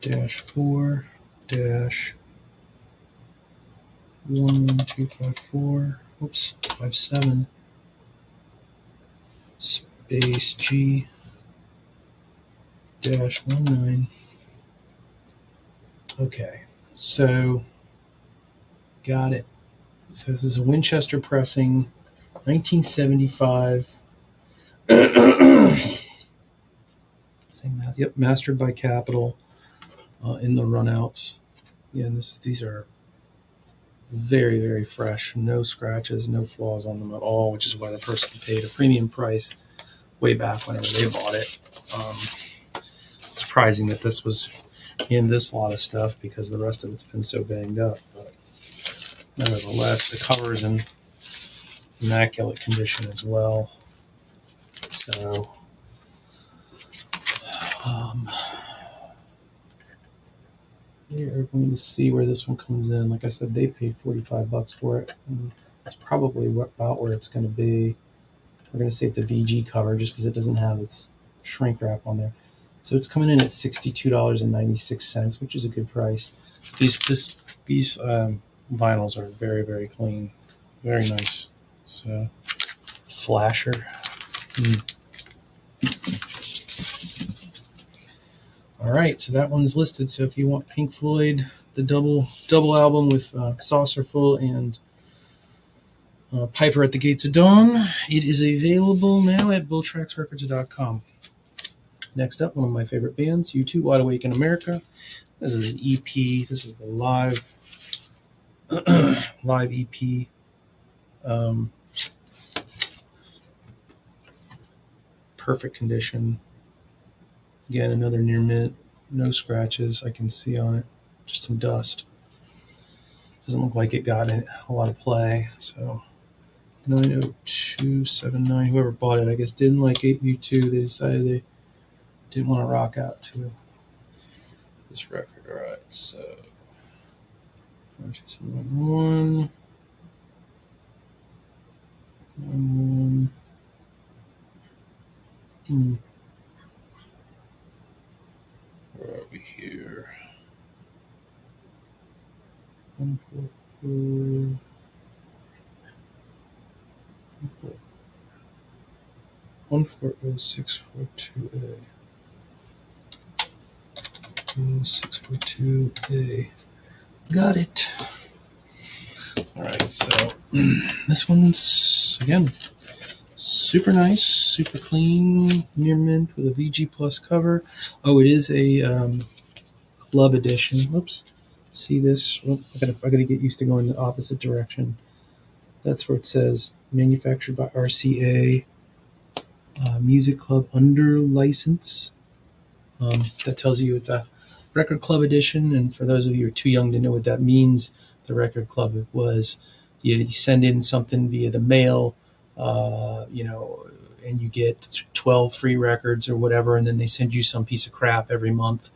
-4 11254, oops, 57 space G -19. Okay, so got it. So this is a Winchester pressing, 1975. Same math. Yep, mastered by Capitol in the runouts. Yeah, and these are very, very fresh. No scratches, no flaws on them at all, which is why the person paid a premium price way back whenever they bought it. Surprising that this was in this lot of stuff because the rest of it's been so banged up. But nevertheless, the cover is in immaculate condition as well. So, we are going to see where this one comes in. Like I said, they paid $45 for it. And that's probably about where it's going to be. We're going to say it's a VG cover just because it doesn't have its shrink wrap on there. So it's coming in at $62.96, which is a good price. These vinyls are very, very clean, very nice. So flasher. All right, so that one's listed. So if you want Pink Floyd, the double album with Saucer Full and Piper at the Gates of Dawn, it is available now at bulltracksrecords.com. Next up, one of my favorite bands, U2, Wide Awake in America. This is an EP. This is the live EP. Perfect condition. Again, another near mint. No scratches I can see on it. Just some dust. Doesn't look like it got a lot of play. So 90279. Whoever bought it, I guess, didn't like U2. They decided they didn't want to rock out to this record. All right, so 1, 1. Where are we here? 144. 140,642A. 642A. Got it. All right, so this one's, again, super nice, super clean, near mint with a VG Plus cover. Oh, it is a club edition. Whoops. See this? Oh, I gotta get used to going the opposite direction. That's where it says manufactured by RCA, Music Club under license. That tells you it's a Record Club edition. And for those of you who are too young to know what that means, the Record Club was you send in something via the mail, and you get 12 free records or whatever, and then they send you some piece of crap every month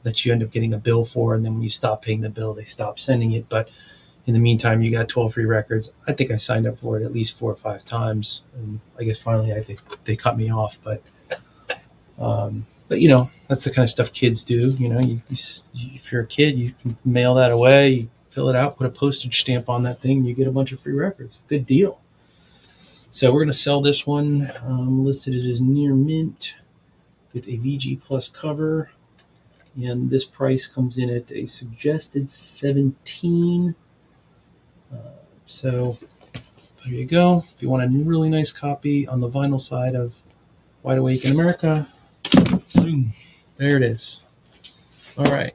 that you end up getting a bill for, and then when you stop paying the bill, they stop sending it. But in the meantime, you got 12 free records. I think I signed up for it at least 4 or 5 times, and I guess finally they cut me off. But that's the kind of stuff kids do. If you're a kid, you can mail that away, you fill it out, put a postage stamp on that thing, and you get a bunch of free records. Good deal. So we're going to sell this one, listed it as near mint with a VG Plus cover. And this price comes in at a suggested 17. So there you go. If you want a really nice copy on the vinyl side of Wide Awake in America, boom, there it is. All right.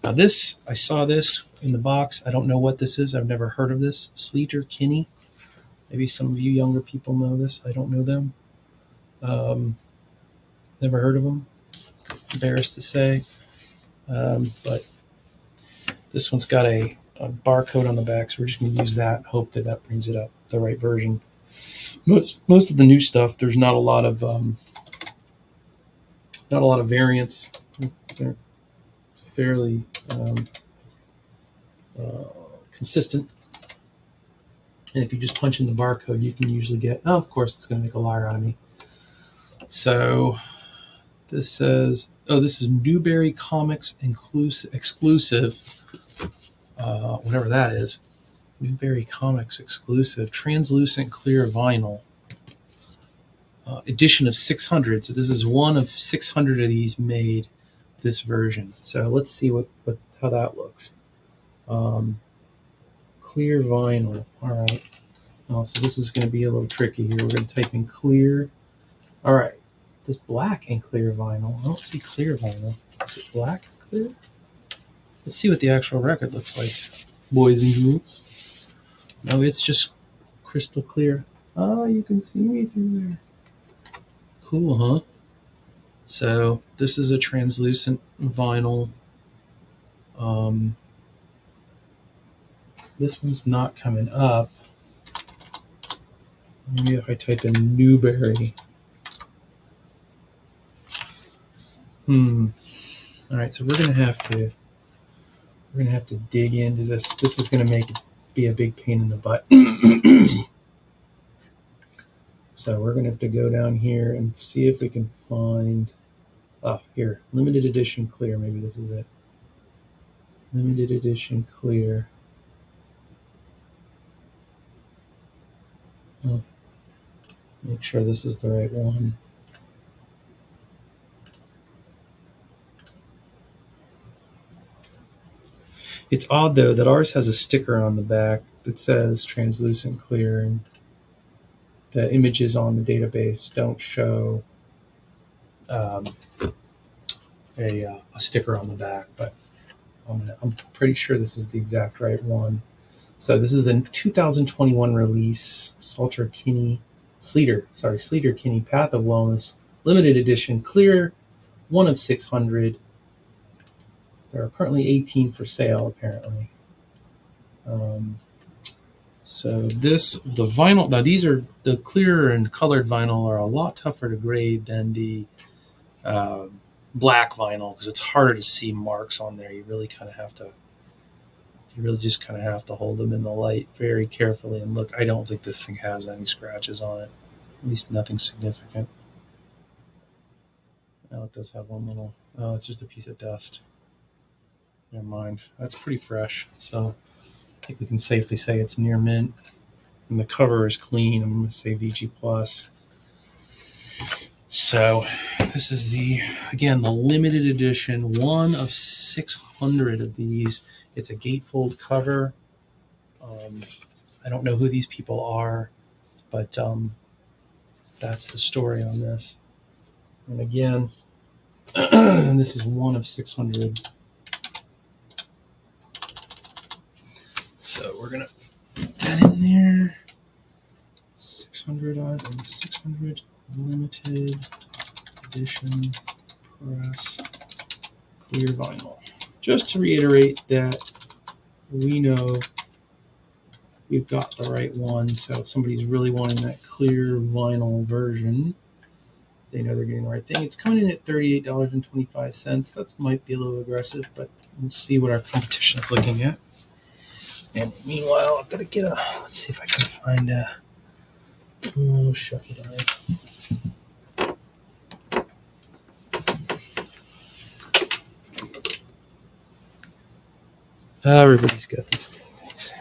Now this, I saw this in the box. I don't know what this is. I've never heard of this. Sleater Kinney. Maybe some of you younger people know this. I don't know them. Never heard of them. Embarrassed to say. But this one's got a barcode on the back, so we're just going to use that and hope that brings it up, the right version. Most of the new stuff, there's not a lot of variants. They're fairly consistent. And if you just punch in the barcode, you can usually get, of course, it's going to make a liar out of me. So this says, this is Newberry Comics exclusive, whatever that is. Newberry Comics exclusive, translucent clear vinyl. Edition of 600. So this is one of 600 of these made, this version. So let's see how that looks. Clear vinyl. All right. So this is going to be a little tricky here. We're going to type in clear. All right. This black and clear vinyl. I don't see clear vinyl. Is it black and clear? Let's see what the actual record looks like, boys and girls. No, it's just crystal clear. Oh, you can see me through there. Cool, huh? So this is a translucent vinyl. This one's not coming up. Maybe if I type in Newberry. All right, so we're gonna have to dig into this. This is gonna be a big pain in the butt. So we're gonna have to go down here and see if we can find. Here, limited edition clear. Maybe this is it. Limited edition clear. Make sure this is the right one. It's odd though that ours has a sticker on the back that says translucent clear, and the images on the database don't show a sticker on the back, but I'm pretty sure this is the exact right one. So this is a 2021 release, Sleater Kinney, Path of Wellness, limited edition, clear, one of 600. There are currently 18 for sale, apparently. So the vinyl, now these are, the clear and colored vinyl are a lot tougher to grade than the black vinyl, because it's harder to see marks on there. You really just kind of have to hold them in the light very carefully and look. I don't think this thing has any scratches on it, at least nothing significant. Oh, it does have one little, it's just a piece of dust. Never mind. That's pretty fresh. So I think we can safely say it's near mint. And the cover is clean. I'm going to say VG Plus. So this is the limited edition, one of 600 of these. It's a gatefold cover. I don't know who these people are, but that's the story on this. And again, this is one of 600. So we're going to put that in there. 600 items, 600 limited edition press clear vinyl. just to reiterate that we know we've got the right one. So if somebody's really wanting that clear vinyl version, they know they're getting the right thing. It's coming in at $38.25. That might be a little aggressive, but we'll see what our competition is looking at. And meanwhile, I've got to get let's see if I can find oh, shucky darn. Everybody's got these things.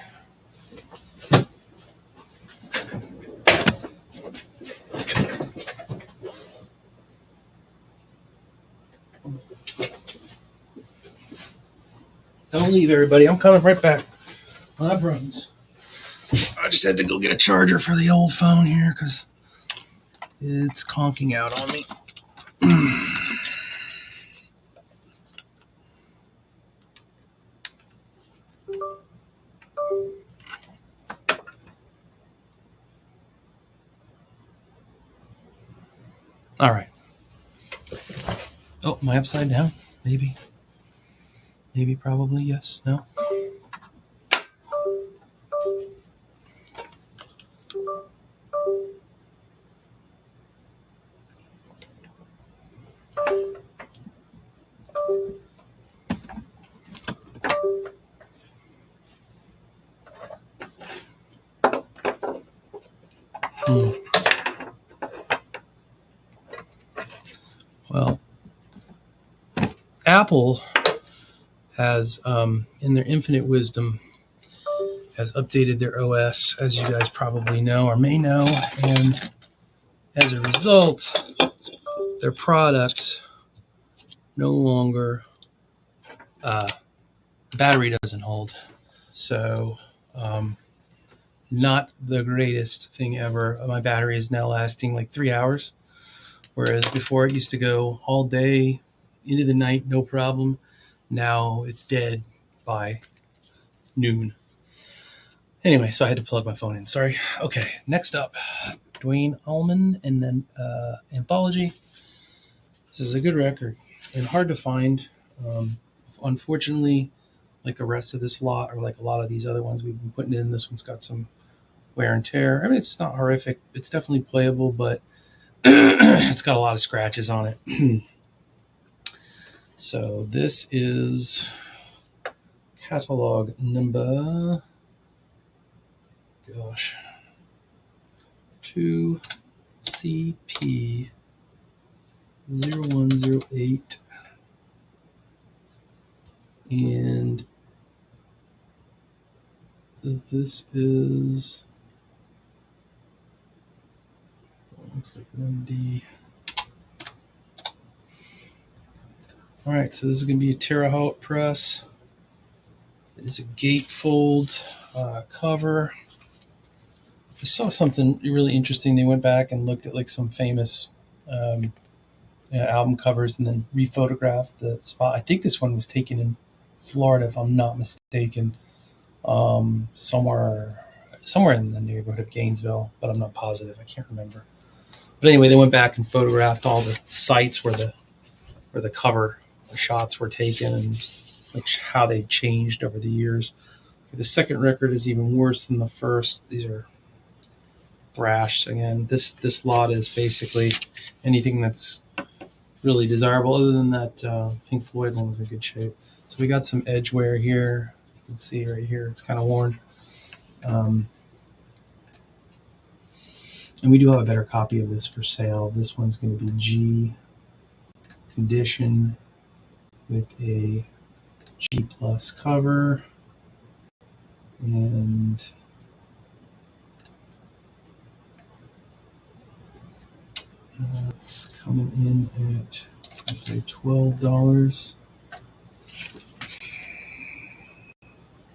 Don't leave, everybody. I'm coming right back. I promise. I just had to go get a charger for the old phone here because it's conking out on me. All right. Oh, am I upside down? Maybe. Maybe, probably, yes, no. Well, Apple has, in their infinite wisdom, has updated their OS, as you guys probably know or may know, and as a result, their products no longer, battery doesn't hold. So, not the greatest thing ever. My battery is now lasting like 3 hours, whereas before it used to go all day into the night, no problem. Now it's dead by noon. Anyway, so I had to plug my phone in. Sorry. Okay, next up, Dwayne Allman and then Anthology. This is a good record and hard to find. Unfortunately, like the rest of this lot, or like a lot of these other ones we've been putting in, this one's got some wear and tear. I mean, it's not horrific. It's definitely playable, but it's got a lot of scratches on it. So this is catalog number, 2CP0108. And this is, looks like 1D. All right, so this is going to be a Terre Haute press. It is a gatefold cover. I saw something really interesting. They went back and looked at like some famous album covers and then rephotographed the spot. I think this one was taken in Florida, if I'm not mistaken, somewhere in the neighborhood of Gainesville, but I'm not positive. I can't remember. But anyway, they went back and photographed all the sites where the cover shots were taken and like how they changed over the years. Okay, the second record is even worse than the first. These are thrashed again. This lot is basically anything that's really desirable. Other than that, Pink Floyd one was in good shape. So we got some edge wear here. You can see right here, it's kind of worn. And we do have a better copy of this for sale. This one's going to be G condition with a G plus cover, and it's coming in at, I say, $12.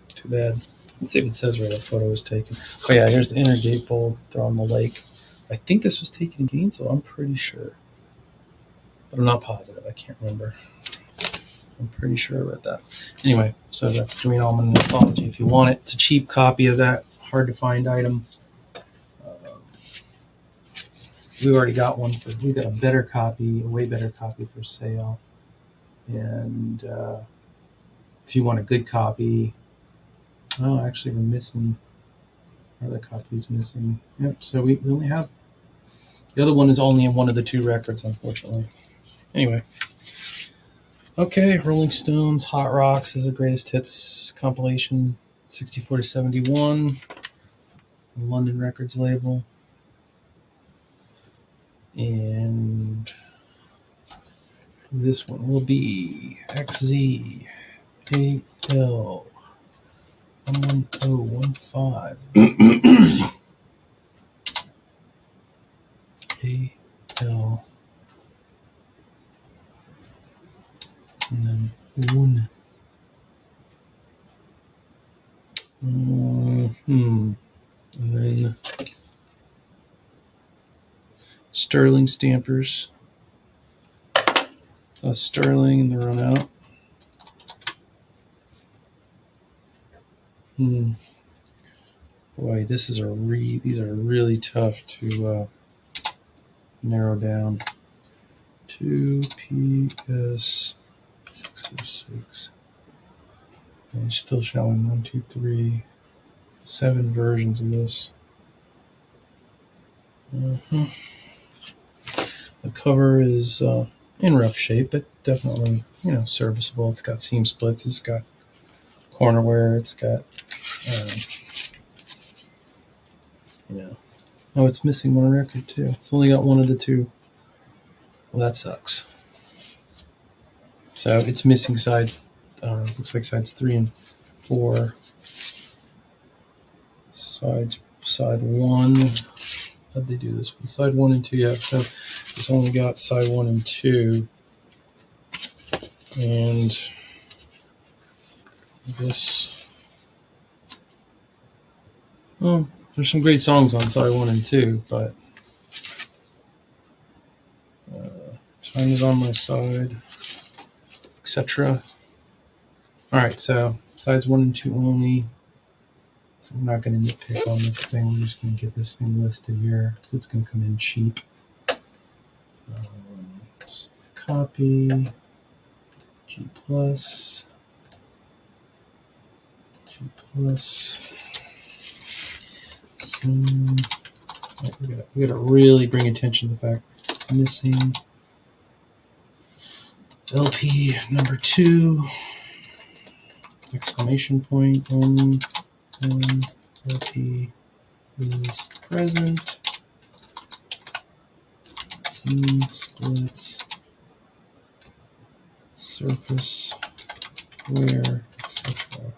Too bad. Let's see if it says where that photo was taken. Oh yeah, here's the inner gatefold. They're on the lake. I think this was taken in Gainesville. I'm pretty sure, but I'm not positive. I can't remember. I'm pretty sure about that. Anyway, so that's Dwayne Allman Anthology. If you want it, it's a cheap copy of that hard to find item. We already got one we got a better copy, a way better copy for sale. And if you want a good copy. Oh, actually, we're missing. Our other copy is missing. Yep. So we only have the other one is only in one of the two records, unfortunately. Anyway. Okay, Rolling Stones, Hot Rocks is a greatest hits compilation, 64 to 71, London Records label. And this one will be XZ8L 11015. AL. And then one. And then Sterling stampers. So Sterling and the run out. Boy, these are really tough to narrow down. 2PS606. And still showing 1, 2, 3, 7 versions of this. The cover is in rough shape, but definitely serviceable. It's got seam splits. It's got corner wear. It's got oh, it's missing one record too. It's only got one of the two. Well, that sucks. So it's missing sides. Looks like sides 3 and 4. Side 1. How'd they do this one? Side 1 and 2. Yeah. So it's only got side 1 and 2. And this. Well, there's some great songs on side 1 and 2, but time is on my side, etc. All right, so sides 1 and 2 only. So we're not going to nitpick on this thing. We're just going to get this thing listed here, so it's going to come in cheap. Copy G plus. We gotta really bring attention to the fact missing LP number 2, exclamation point only, and LP is present, seam splits, surface wear, etc.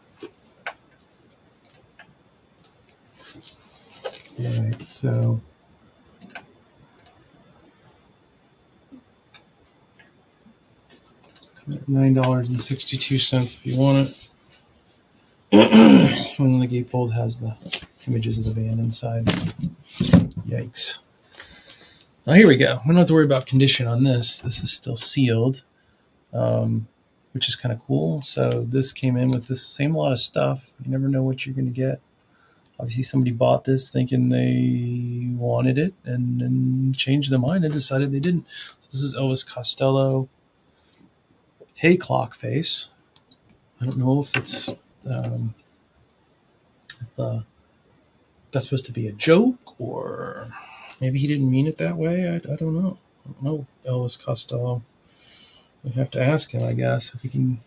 Alright, so $9.62 if you want it. When the gatefold has the images of the band inside. Yikes. Now here we go. We don't have to worry about condition on this. This is still sealed, which is kind of cool. So this came in with this same lot of stuff. You never know what you're going to get. Obviously somebody bought this thinking they wanted it and then changed their mind and decided they didn't. So this is Elvis Costello Hey Clock Face. I don't know if it's that's supposed to be a joke, or maybe he didn't mean it that way. I don't know. I don't know Elvis Costello. We have to ask him, I guess, if we can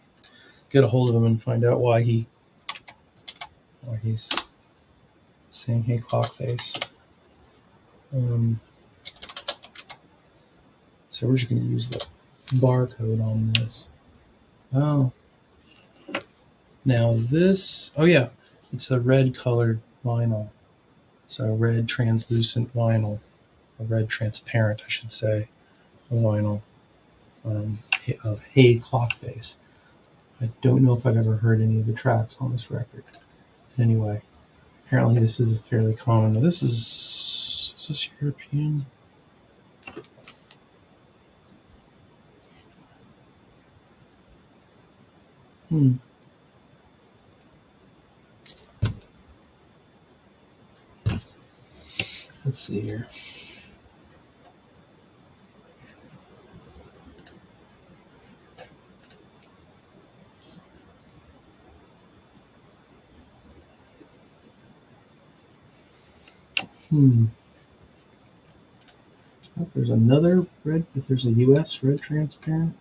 get a hold of him and find out why he's saying "Hey Clock Face." So we're just going to use the barcode on this. Oh, now this. Oh yeah, it's the red colored vinyl. So red translucent vinyl, or red transparent, I should say, vinyl of Hey Clock Face. I don't know if I've ever heard any of the tracks on this record. Anyway, apparently this is fairly common. Now is this European? Let's see here. If there's another red, if there's a US red transparent,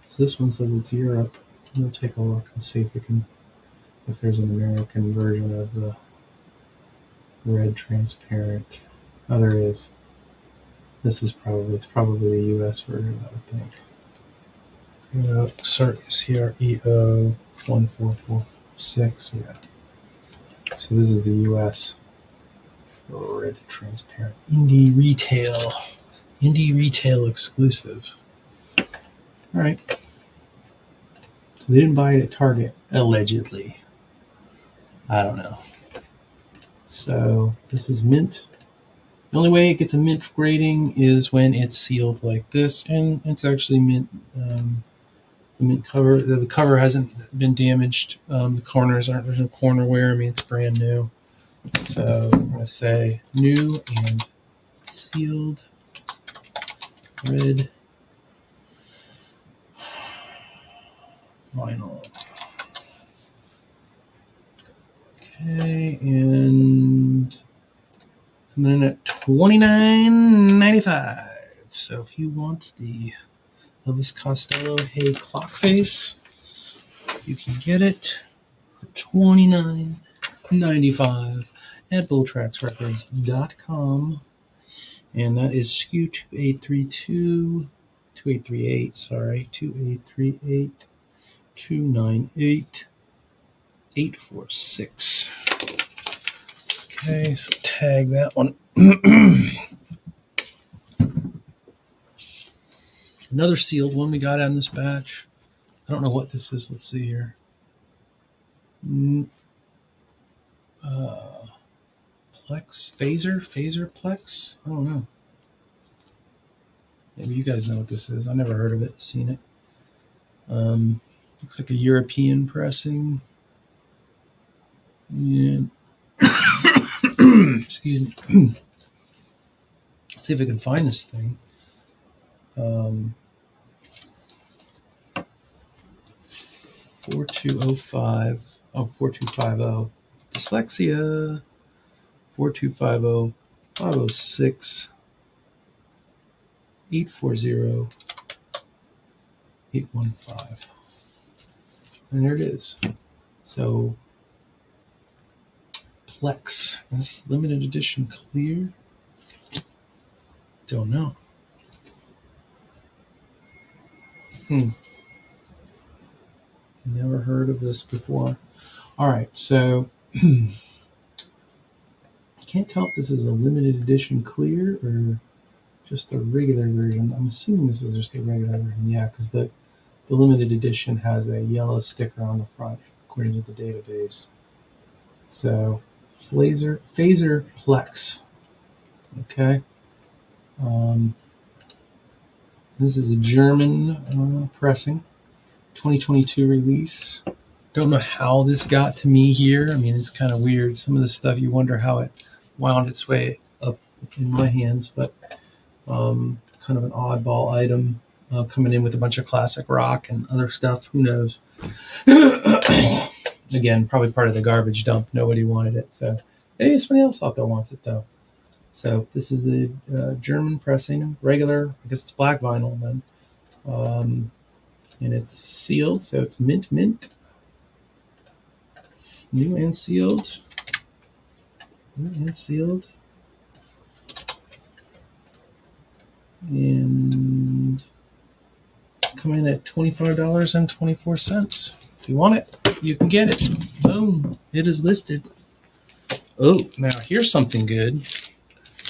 so this one says it's Europe. We'll take a look and see if we can, if there's an American version of the red transparent. Oh, there is. This is probably, it's probably the US version, I would think. CREO 1446, yeah. So this is the US red transparent indie retail exclusive. All right. So they didn't buy it at Target, allegedly. I don't know. So this is mint. The only way it gets a mint grading is when it's sealed like this, and it's actually mint. The mint cover, the cover hasn't been damaged. The corners aren't, there's no corner wear. I mean, it's brand new. So I'm going to say new and sealed red vinyl. Okay, and coming in at $29.95. So if you want the Elvis Costello Hey Clock Face, you can get it for $29.95 at bulltracksrecords.com. And that is SKU 2838, sorry, 2838 298 846. Okay, so tag that one. Another sealed one we got on this batch. I don't know what this is. Let's see here. Plex, phaser Plex. I don't know. Maybe you guys know what this is. I never heard of it, seen it. Looks like a European pressing. And excuse me. Let's see if I can find this thing. 4205. Oh, 4250. Dyslexia. 4250 506 840 815. And there it is. So Plex. This is limited edition clear. Don't know. Never heard of this before. All right, so can't tell if this is a limited edition clear or just the regular version. I'm assuming this is just the regular version. Yeah, because the limited edition has a yellow sticker on the front, according to the database. So phaser Plex. Okay. This is a German pressing, 2022 release. Don't know how this got to me here. I mean, it's kind of weird. Some of the stuff you wonder how it wound its way up in my hands, but kind of an oddball item coming in with a bunch of classic rock and other stuff. Who knows? Again, probably part of the garbage dump. Nobody wanted it. So, hey, somebody else out there wants it, though. So this is the German pressing, regular, I guess it's black vinyl then. And it's sealed, so it's mint. It's new and sealed. And coming in at $25.24. If you want it, you can get it. Boom. It is listed. Oh, now here's something good.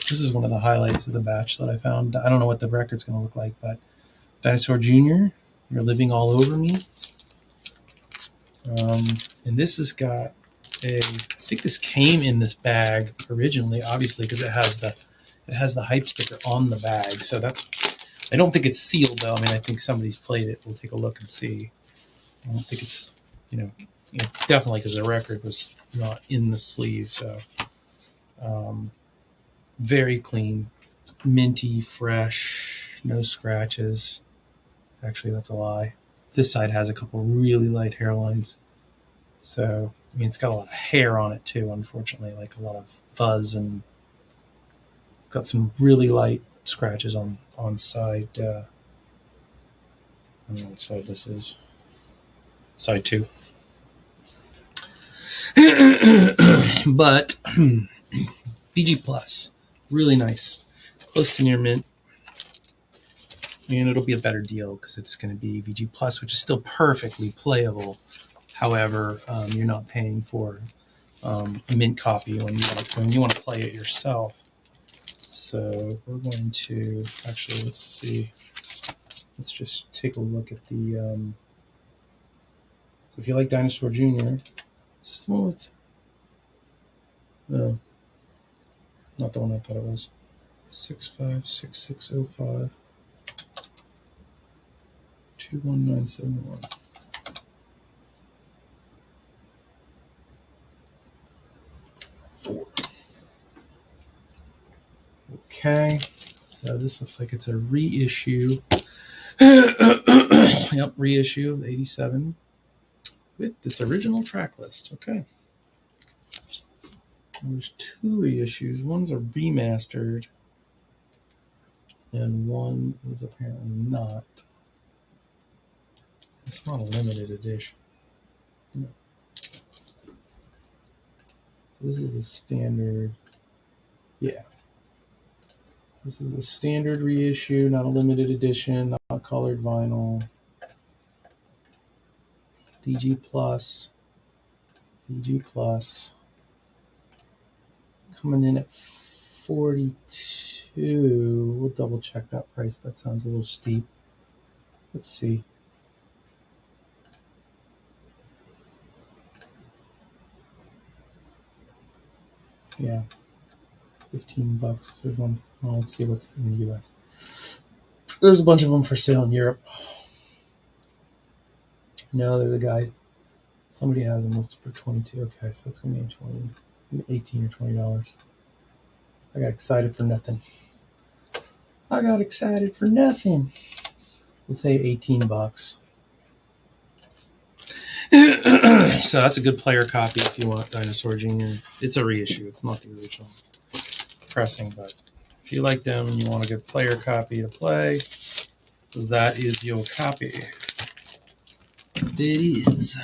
This is one of the highlights of the batch that I found. I don't know what the record's going to look like, but Dinosaur Jr., You're Living All Over Me. And this has got I think this came in this bag originally, obviously, because it has the hype sticker on the bag. So I don't think it's sealed though. I mean, I think somebody's played it. We'll take a look and see. I don't think it's, definitely because the record was not in the sleeve. So, very clean, minty, fresh, no scratches. Actually, that's a lie. This side has a couple really light hairlines. So, I mean, it's got a lot of hair on it too, unfortunately, like a lot of fuzz and got some really light scratches on side. I don't know what side this is. Side 2. But BG Plus, really nice, close to near mint, and it'll be a better deal because it's going to be VG Plus, which is still perfectly playable. However, you're not paying for a mint copy when you want to play it yourself. So we're going to actually, let's see. Let's just take a look at the. So if you like Dinosaur Jr., is this the one with? No, not the one I thought it was. 656605 21971. Okay, so this looks like it's a reissue. Yep, reissue of 87 with its original track list. Okay. There's 2 reissues. One's a remastered, and one is apparently not. It's not a limited edition. No. This is the standard. Yeah. This is the standard reissue, not a limited edition, not colored vinyl. DG Plus. DG Plus. Coming in at 42. We'll double check that price. That sounds a little steep. Let's see. Yeah. $15. There's one. Well, let's see what's in the US. There's a bunch of them for sale in Europe. No, there's a guy. Somebody has them listed for 22. Okay, so it's gonna be $18 or $20. I got excited for nothing. We'll say $18. So that's a good player copy if you want Dinosaur Jr. It's a reissue. It's not the original pressing, but if you like them and you want a good player copy to play, that is your copy. It is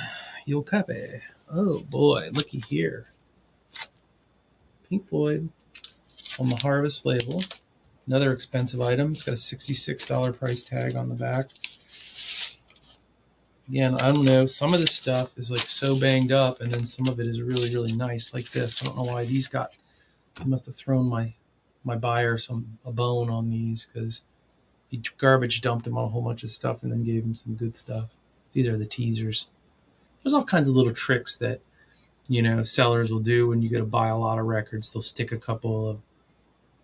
your copy. Oh boy, looky here. Pink Floyd on the Harvest label. Another expensive item. It's got a $66 price tag on the back. Again, I don't know. Some of this stuff is like so banged up, and then some of it is really, really nice, like this. I don't know why these got. I must have thrown my buyer a bone on these because he garbage dumped him on a whole bunch of stuff and then gave him some good stuff. These are the teasers. There's all kinds of little tricks that sellers will do when you go to buy a lot of records. They'll stick a couple of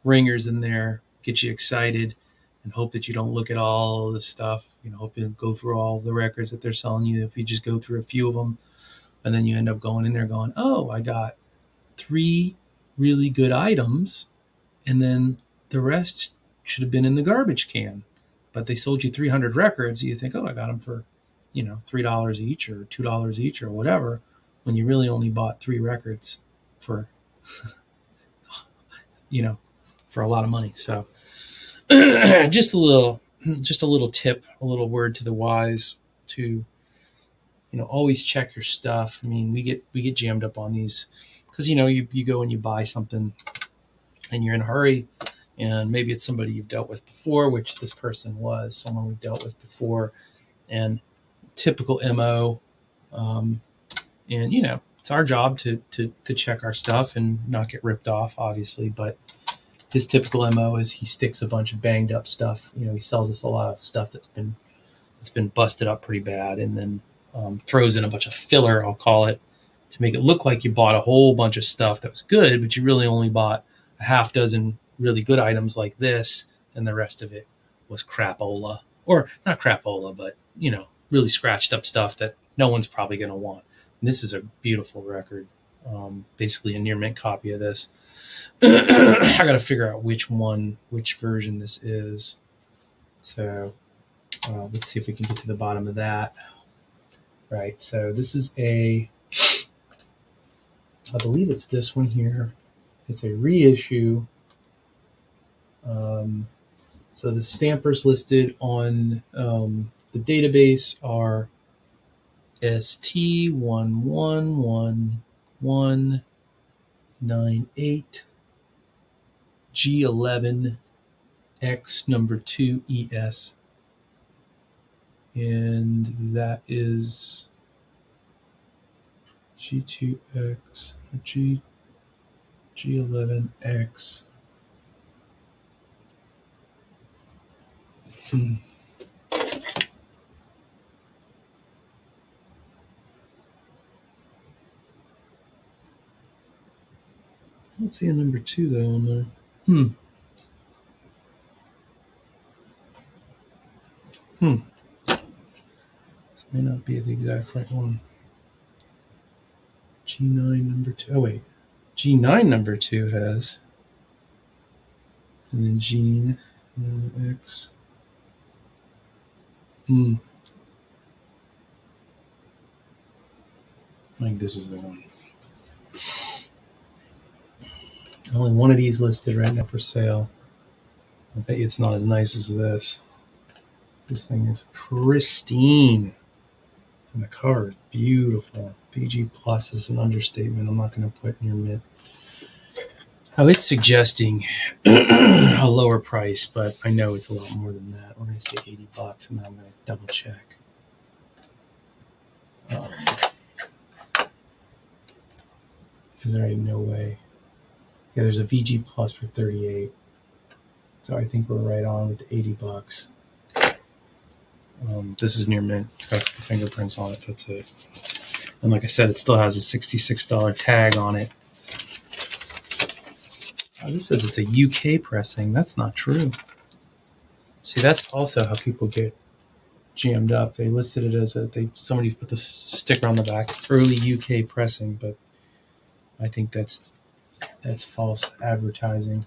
ringers in there, get you excited, and hope that you don't look at all the stuff. Hope you go through all the records that they're selling you. If you just go through a few of them, and then you end up going in there going, oh, I got 3 really good items, and then the rest should have been in the garbage can. But they sold you 300 records. You think, oh, I got them for, $3 each or $2 each or whatever, when you really only bought 3 records for, for a lot of money. So just a little tip, a little word to the wise to, always check your stuff. I mean, we get jammed up on these because, you go and you buy something and you're in a hurry, and maybe it's somebody you've dealt with before, which this person was someone we've dealt with before, and typical MO. And, it's our job to check our stuff and not get ripped off, obviously, but his typical MO is he sticks a bunch of banged up stuff. He sells us a lot of stuff that's been busted up pretty bad, and then throws in a bunch of filler, I'll call it, to make it look like you bought a whole bunch of stuff that was good, but you really only bought a half dozen really good items like this, and the rest of it was crapola. Or not crapola, but, really scratched up stuff that no one's probably going to want. And this is a beautiful record, basically a near mint copy of this. I got to figure out which version this is. So let's see if we can get to the bottom of that. Right, so this is I believe it's this one here. It's a reissue So the stampers listed on the database are ST111198 G11X number 2 ES. And that is G2X or G11X. I don't see a number 2 though on there. This may not be the exact right one. G9 number 2. Oh wait. G9 number 2 has. And then Gene X. I think this is the one. Only one of these listed right now for sale. I bet you it's not as nice as this. This thing is pristine. And the cover is beautiful. PG Plus is an understatement. I'm not going to put in your mid. Oh, it's suggesting a lower price, but I know it's a lot more than that. We're going to say $80, and then I'm going to double check. Because there ain't no way. Yeah, there's a VG Plus for $38. So I think we're right on with the $80. This is near mint. It's got the fingerprints on it. That's it. And like I said, it still has a $66 tag on it. This says it's a UK pressing. That's not true. See, that's also how people get jammed up. They listed it as somebody put the sticker on the back, early UK pressing, but I think that's false advertising.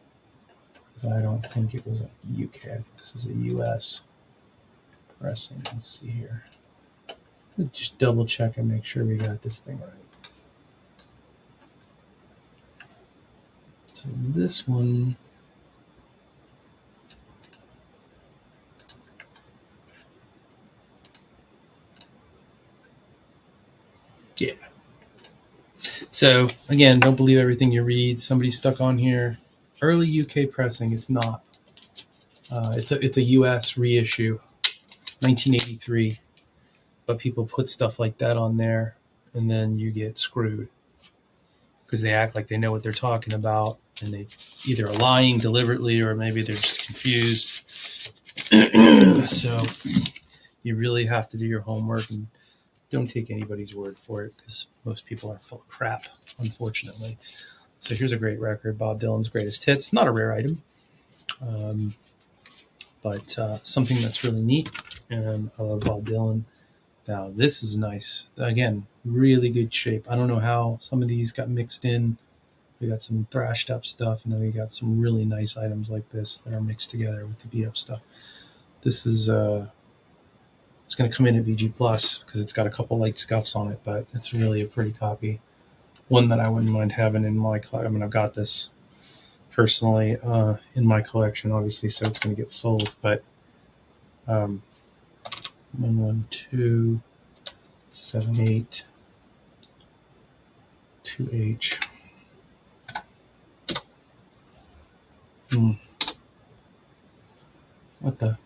Because I don't think it was a UK. I think this is a US pressing. Let's see here. Just double check and make sure we got this thing right. So this one, yeah. So again, don't believe everything you read. Somebody stuck on here. Early UK pressing. It's not. It's a US reissue, 1983. But people put stuff like that on there, and then you get screwed because they act like they know what they're talking about, and they either are lying deliberately or maybe they're just confused. So you really have to do your homework and don't take anybody's word for it because most people are full of crap, unfortunately. So here's a great record, Bob Dylan's Greatest Hits. Not a rare item, but something that's really neat, and I love Bob Dylan. Now, this is nice. Again, really good shape. I don't know how some of these got mixed in. We got some thrashed up stuff, and then we got some really nice items like this that are mixed together with the beat up stuff. This is it's going to come in at VG Plus because it's got a couple light scuffs on it, but it's really a pretty copy. One that I wouldn't mind having in my collection. I mean, I've got this personally in my collection, obviously, so it's going to get sold. But 11278 2H. What the?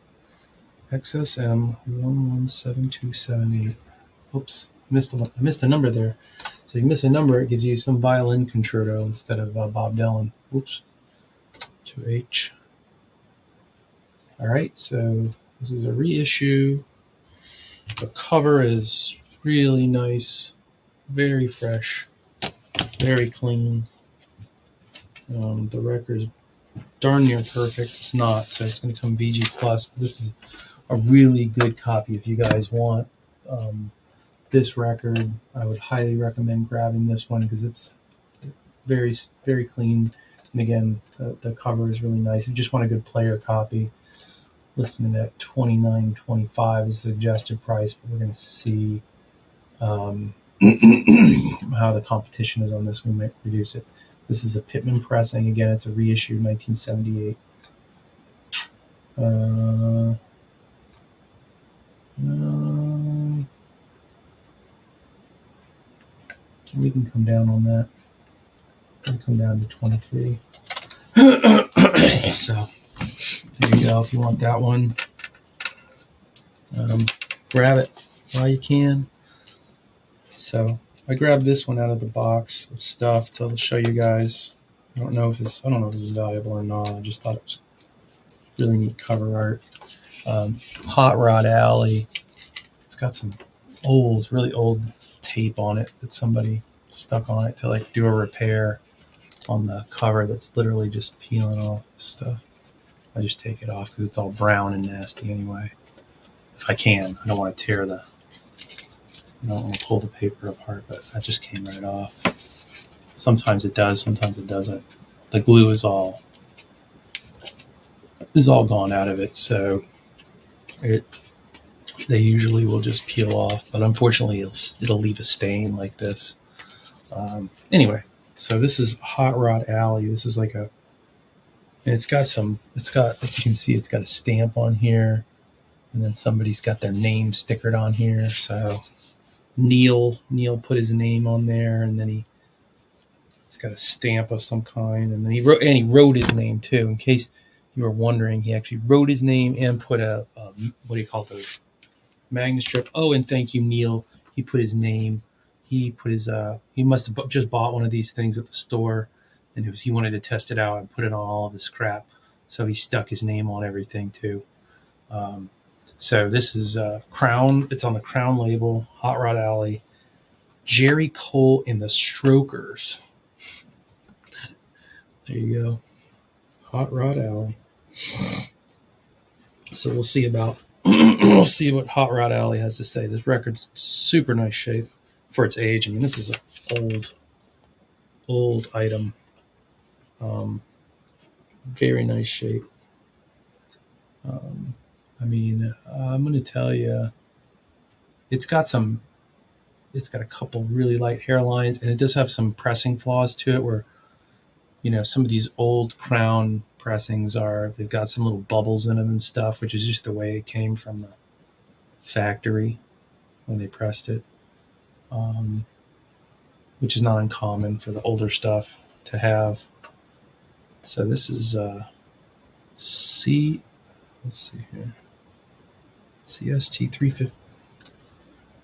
XSM 117278. Oops, I missed a number there. So you miss a number, it gives you some violin concerto instead of Bob Dylan. Oops. 2H. All right, so this is a reissue. The cover is really nice, very fresh, very clean. The record is darn near perfect. It's not, so it's going to come VG Plus. But this is a really good copy. If you guys want this record, I would highly recommend grabbing this one because it's very, very clean. And again, the cover is really nice. If you just want a good player copy, listing at $29.25 is the suggested price, but we're going to see how the competition is on this. We might reduce it. This is a Pittman pressing. Again, it's a reissue 1978. Uh, um, we can come down on that. We can come down to 23. So there you go. If you want that one, grab it while you can. So I grabbed this one out of the box of stuff to show you guys. I don't know if this is valuable or not. I just thought it was really neat cover art. Hot Rod Alley. It's got some really old tape on it that somebody stuck on it to like do a repair on the cover. That's literally just peeling off this stuff. I just take it off because it's all brown and nasty anyway. If I can, I don't want to tear the. I don't want to pull the paper apart, but that just came right off. Sometimes it does, sometimes it doesn't. The glue is all gone out of it, so they usually will just peel off. But unfortunately, it'll leave a stain like this. Anyway, so this is Hot Rod Alley. This is like a. It's got like you can see, it's got a stamp on here, and then somebody's got their name stickered on here. So Neil put his name on there, and then it's got a stamp of some kind, and then he wrote his name too. In case you were wondering, he actually wrote his name and put a what do you call those, magnet strip. Oh, and thank you, Neil. He put his name. He put his he must have just bought one of these things at the store, and he wanted to test it out and put it on all of his crap. So he stuck his name on everything too. So this is Crown. It's on the Crown label. Hot Rod Alley. Jerry Cole and the Strokers. There you go. Hot Rod Alley. So we'll see we'll see what Hot Rod Alley has to say. This record's super nice shape for its age. I mean, this is an old item. Very nice shape. I'm going to tell you, it's got a couple really light hairlines, and it does have some pressing flaws to it where, some of these old Crown pressings they've got some little bubbles in them and stuff, which is just the way it came from the factory when they pressed it, which is not uncommon for the older stuff to have. So this is let's see here, CST 350,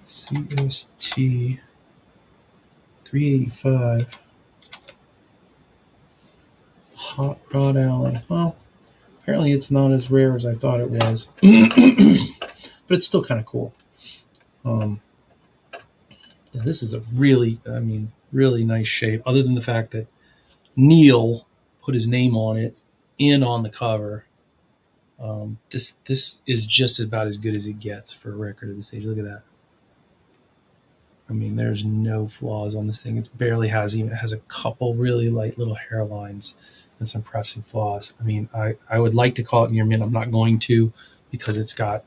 CST 385, Hot Rod Alley. Well, apparently it's not as rare as I thought it was, but it's still kind of cool. This is a really nice shape, other than the fact that Neil put his name on it and on the cover. This is just about as good as it gets for a record of this age. Look at that. I mean, there's no flaws on this thing. It has a couple really light little hairlines and some pressing flaws. I mean, I would like to call it near mint. I'm not going to, because it's got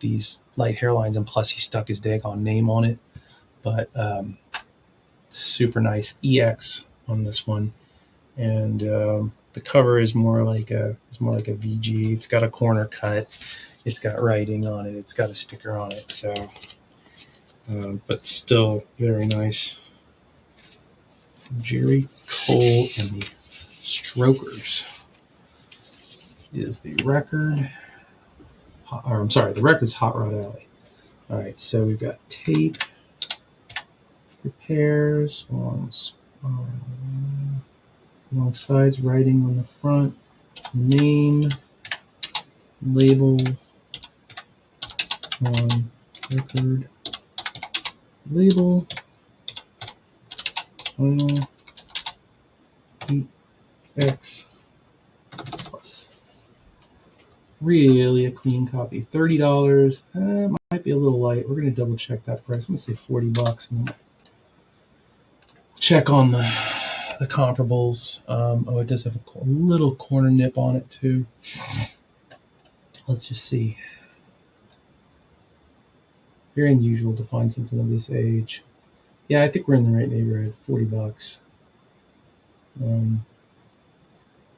these light hairlines, and plus he stuck his daggone name on it. But super nice EX on this one, and the cover is more like a VG. It's got a corner cut. It's got writing on it. It's got a sticker on it. So, but still very nice. Jerry Cole and the Strokers is the record. The record's Hot Rod Alley. All right, so we've got tape, repairs along sides, writing on the front, name, label on record, label, final, EX plus. Really a clean copy. $30. Might be a little light. We're going to double check that price. I'm going to say $40. And check on the comparables. It does have a little corner nip on it too. Let's just see. Very unusual to find something of this age. Yeah, I think we're in the right neighborhood. $40.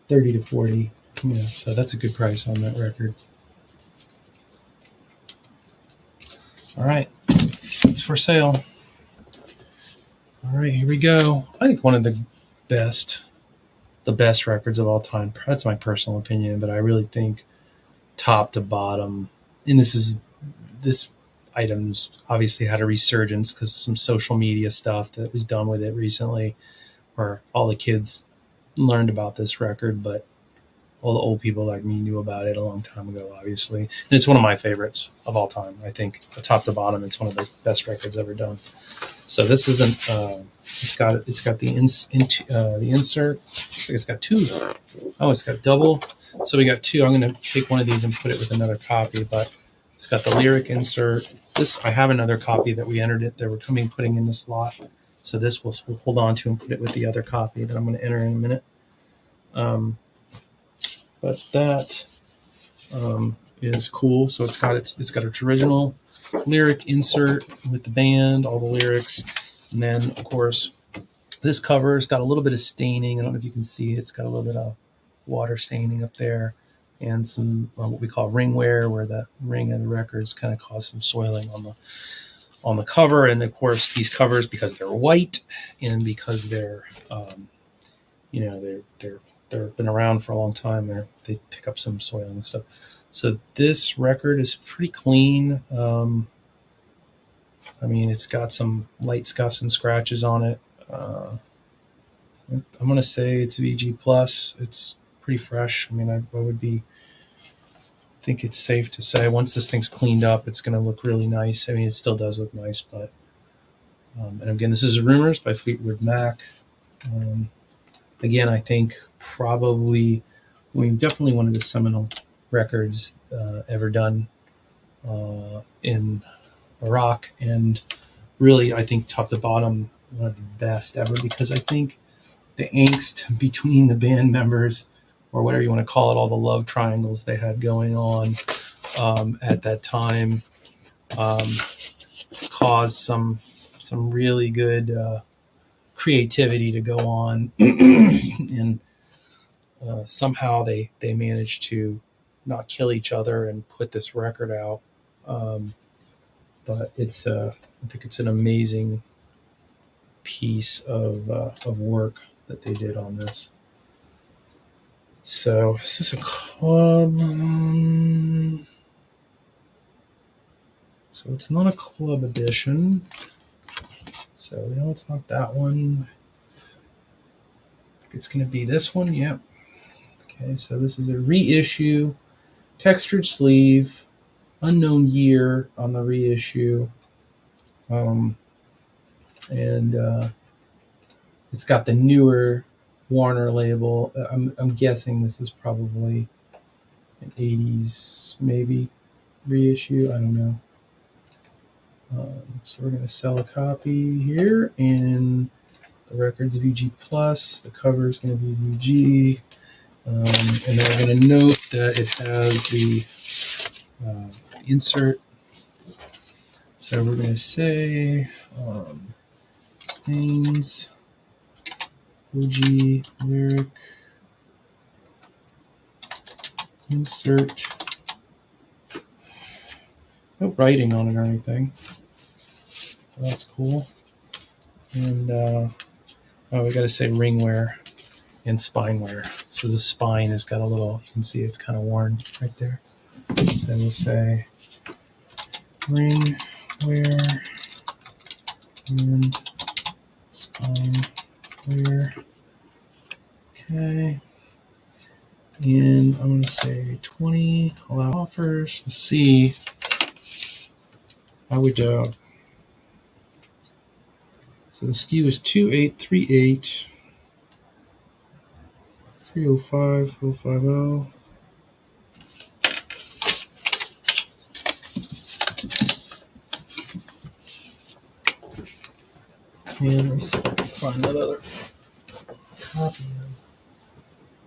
30 to 40. Yeah, so that's a good price on that record. All right, it's for sale. All right, here we go. I think one of the best records of all time. That's my personal opinion, but I really think top to bottom, and this item's obviously had a resurgence because some social media stuff that was done with it recently, where all the kids learned about this record, but all the old people like me knew about it a long time ago, obviously. And it's one of my favorites of all time. I think the top to bottom, it's one of the best records ever done. So this isn't. It's got the the insert. It's got two. Oh, it's got double. So we got two. I'm going to take one of these and put it with another copy, but it's got the lyric insert. This I have another copy that we entered it. They were putting in this lot. So this we'll hold on to and put it with the other copy that I'm going to enter in a minute. But that is cool. So it's got its original lyric insert with the band, all the lyrics, and then of course this cover's got a little bit of staining. I don't know if you can see it. It's got a little bit of water staining up there, and some what we call ring wear, where the ring of the records kind of cause some soiling on the cover. And of course these covers, because they're white and because they're they've been around for a long time, they pick up some soiling and stuff. So this record is pretty clean. I mean, it's got some light scuffs and scratches on it. I'm going to say it's VG plus. It's pretty fresh. I mean, I think it's safe to say once this thing's cleaned up, it's going to look really nice. I mean, it still does look nice, but and again, this is Rumors by Fleetwood Mac. Again, I think definitely one of the seminal records ever done in rock, and really, I think top to bottom, one of the best ever, because I think the angst between the band members, or whatever you want to call it, all the love triangles they had going on at that time, caused some really good creativity to go on, and somehow they managed to not kill each other and put this record out. But I think it's an amazing piece of work that they did on this. So is this a club? So it's not a club edition. So no, it's not that one. I think it's going to be this one. Yep. Okay, so this is a reissue, textured sleeve, unknown year on the reissue, and it's got the newer Warner label. I'm guessing this is probably an 80s maybe reissue. I don't know. So we're going to sell a copy here, and the record's VG plus. The cover is going to be VG, and then we're going to note that it has the insert. So we're going to say Stains OG lyric insert. No writing on it or anything. That's cool. And we got to say ring wear and spine wear. So the spine has got a little, you can see it's kind of worn right there. So we'll say ring wear and spine wear. Okay. And I'm going to say 20 allow offers. Let's see how we do. So the SKU is 2838 305 050. And let me see if I can find that other copy.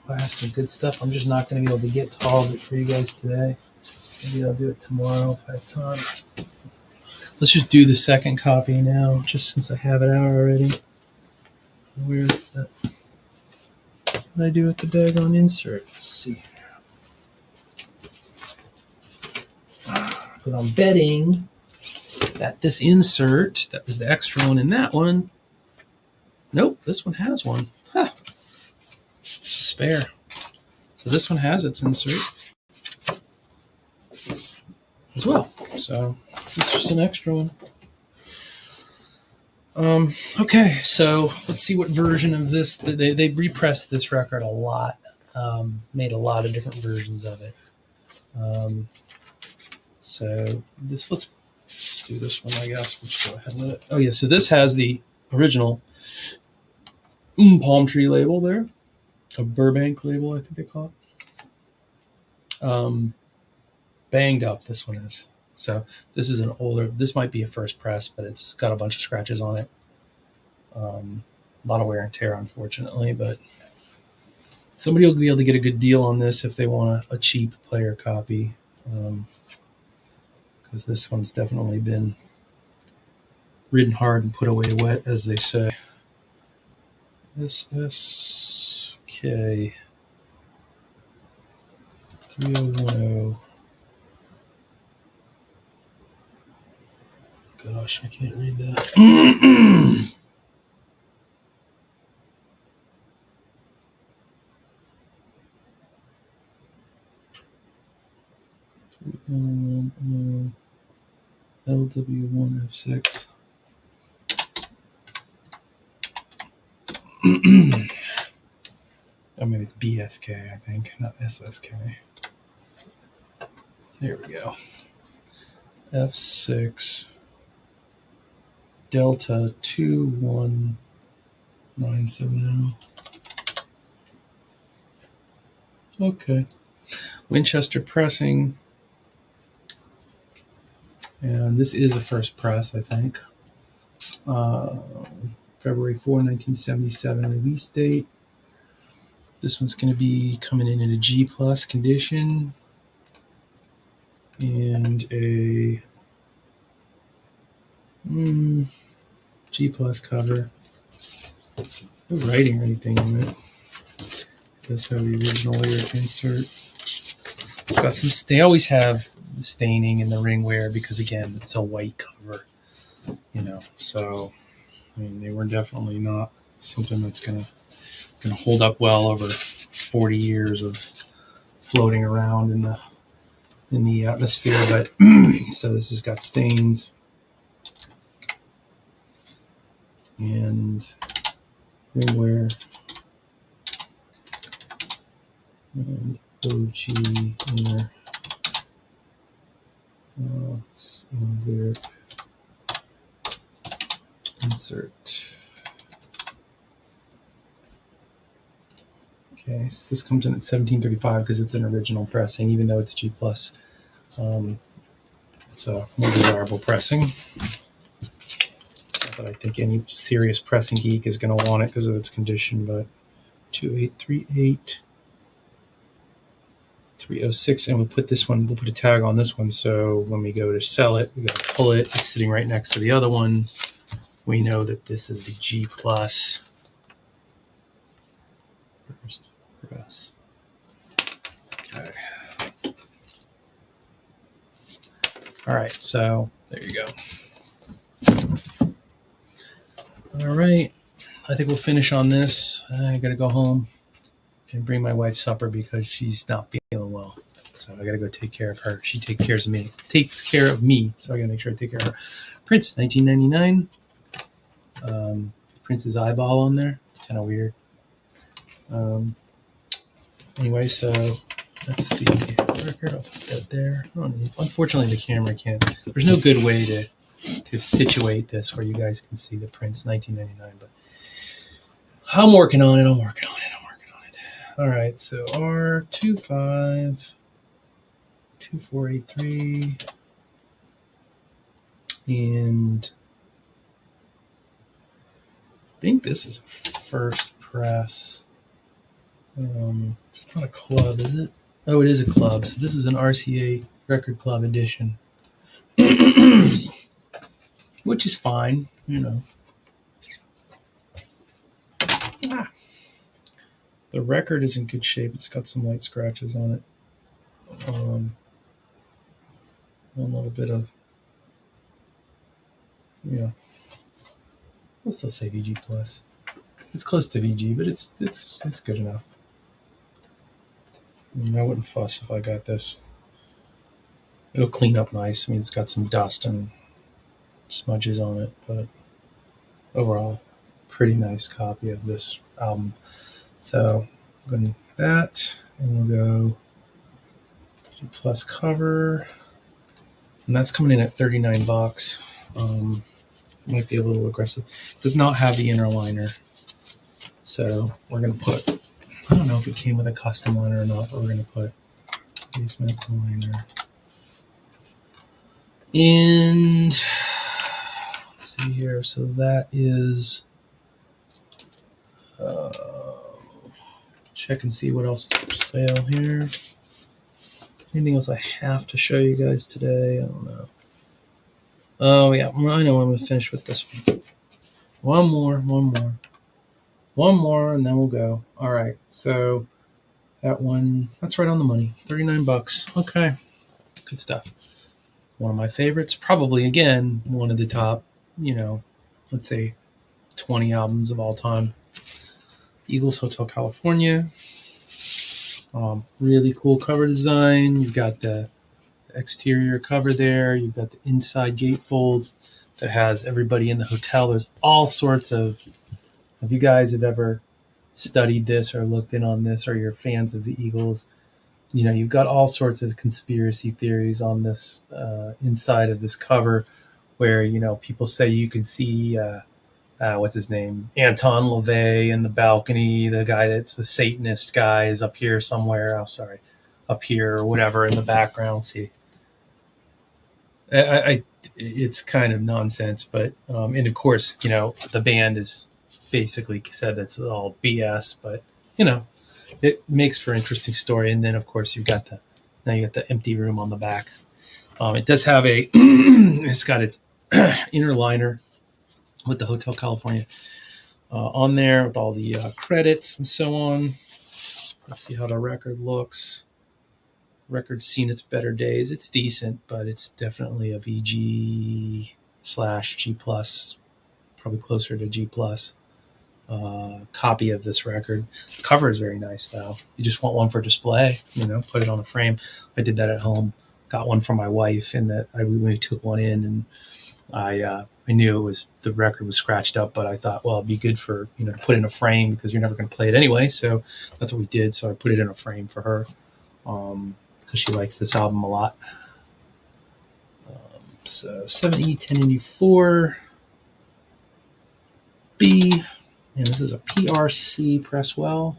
I have some good stuff. I'm just not going to be able to get to all of it for you guys today. Maybe I'll do it tomorrow if I have time. Let's just do the second copy now, just since I have it out already. Where's that? What did I do with the daggone insert? Let's see. Because I'm betting that this insert, that was the extra one in that one. Nope, this one has one. Huh. Spare. So this one has its insert as well. So it's just an extra one. Okay, so let's see what version of this. They repressed this record a lot, made a lot of different versions of it. So let's do this one, I guess. We'll just go ahead with it. Oh yeah, so this has the original palm tree label there, a Burbank label, I think they call it. Banged up, this one is. So this is an older. This might be a first press, but it's got a bunch of scratches on it. A lot of wear and tear, unfortunately, but somebody will be able to get a good deal on this if they want a cheap player copy, because this one's definitely been ridden hard and put away wet, as they say. SSK 3010. Gosh, I can't read that. LW1F6. Oh, maybe it's BSK, I think, not SSK. There we go. F6 Delta 21970. Okay. Winchester pressing. And this is a first press, I think. February 4, 1977 release date. This one's going to be coming in a G plus condition and a G plus cover. No writing or anything on it. Does have the original lyric insert. Got some. They always have staining in the ring wear because, again, it's a white cover. So I mean, they were definitely not something that's gonna hold up well over 40 years of floating around in the atmosphere. But so this has got stains and ring wear and OG inner lyric insert. Okay, so this comes in at 1735 because it's an original pressing, even though it's G plus. It's a more desirable pressing. Not that I think any serious pressing geek is going to want it because of its condition, but 2838 306, and we'll put this one. We'll put a tag on this one, so when we go to sell it, we got to pull it. It's sitting right next to the other one. We know that this is the G plus first press. Okay. All right, so there you go. All right, I think we'll finish on this. I got to go home and bring my wife supper because she's not feeling well. So I got to go take care of her. She takes care of me. So I got to make sure I take care of her. Prince, 1999. Prince's eyeball on there. It's kind of weird. Anyway, so that's the record. I'll put that there. Unfortunately, the camera can't. There's no good way to situate this where you guys can see the Prince 1999. But I'm working on it. All right, so R252483 and I think this is a first press. It's not a club, is it? Oh, it is a club. So this is an RCA Record Club edition, which is fine, The record is in good shape. It's got some light scratches on it. a little bit of, yeah, we'll still say VG plus. It's close to VG, but it's good enough. I mean, I wouldn't fuss if I got this. It'll clean up nice. I mean, it's got some dust and smudges on it, but overall, pretty nice copy of this album. So I'm going to do that, and we'll go G plus cover, and that's coming in at $39. Might be a little aggressive. Does not have the inner liner, so we're going to put. I don't know if it came with a custom liner or not, but we're going to put basement liner. And let's see here. So that is. Check and see what else is for sale here. Anything else I have to show you guys today? I don't know. Oh, yeah. I know I'm going to finish with this one. One more, and then we'll go. All right. So that one, that's right on the money. $39. Okay. Good stuff. One of my favorites. Probably, again, one of the top, let's say 20 albums of all time. Eagles Hotel California. Really cool cover design. You've got the exterior cover there. You've got the inside gatefolds that has everybody in the hotel. There's all sorts of. If you guys have ever studied this or looked in on this, or you're fans of the Eagles, you've got all sorts of conspiracy theories on this inside of this cover, where people say you can see what's his name, Anton LaVey in the balcony. The guy that's the Satanist guy is up here somewhere. Oh, sorry, up here or whatever in the background. See, it's kind of nonsense, but and of course, the band is basically said that's all BS, but it makes for interesting story. And then of course you got the empty room on the back. It does have a it's got its inner liner with the Hotel California on there with all the credits and so on. Let's see how the record looks. Record's seen its better days. It's decent, but it's definitely a VG / G plus, probably closer to G plus copy of this record. The cover is very nice, though. You just want one for display, put it on a frame. I did that at home. Got one for my wife, and that we took one in, and I knew the record was scratched up, but I thought, well, it'd be good for to put in a frame because you're never going to play it anyway. So that's what we did. So I put it in a frame for her because she likes this album a lot. So 7E 1084 B. And this is a PRC Presswell,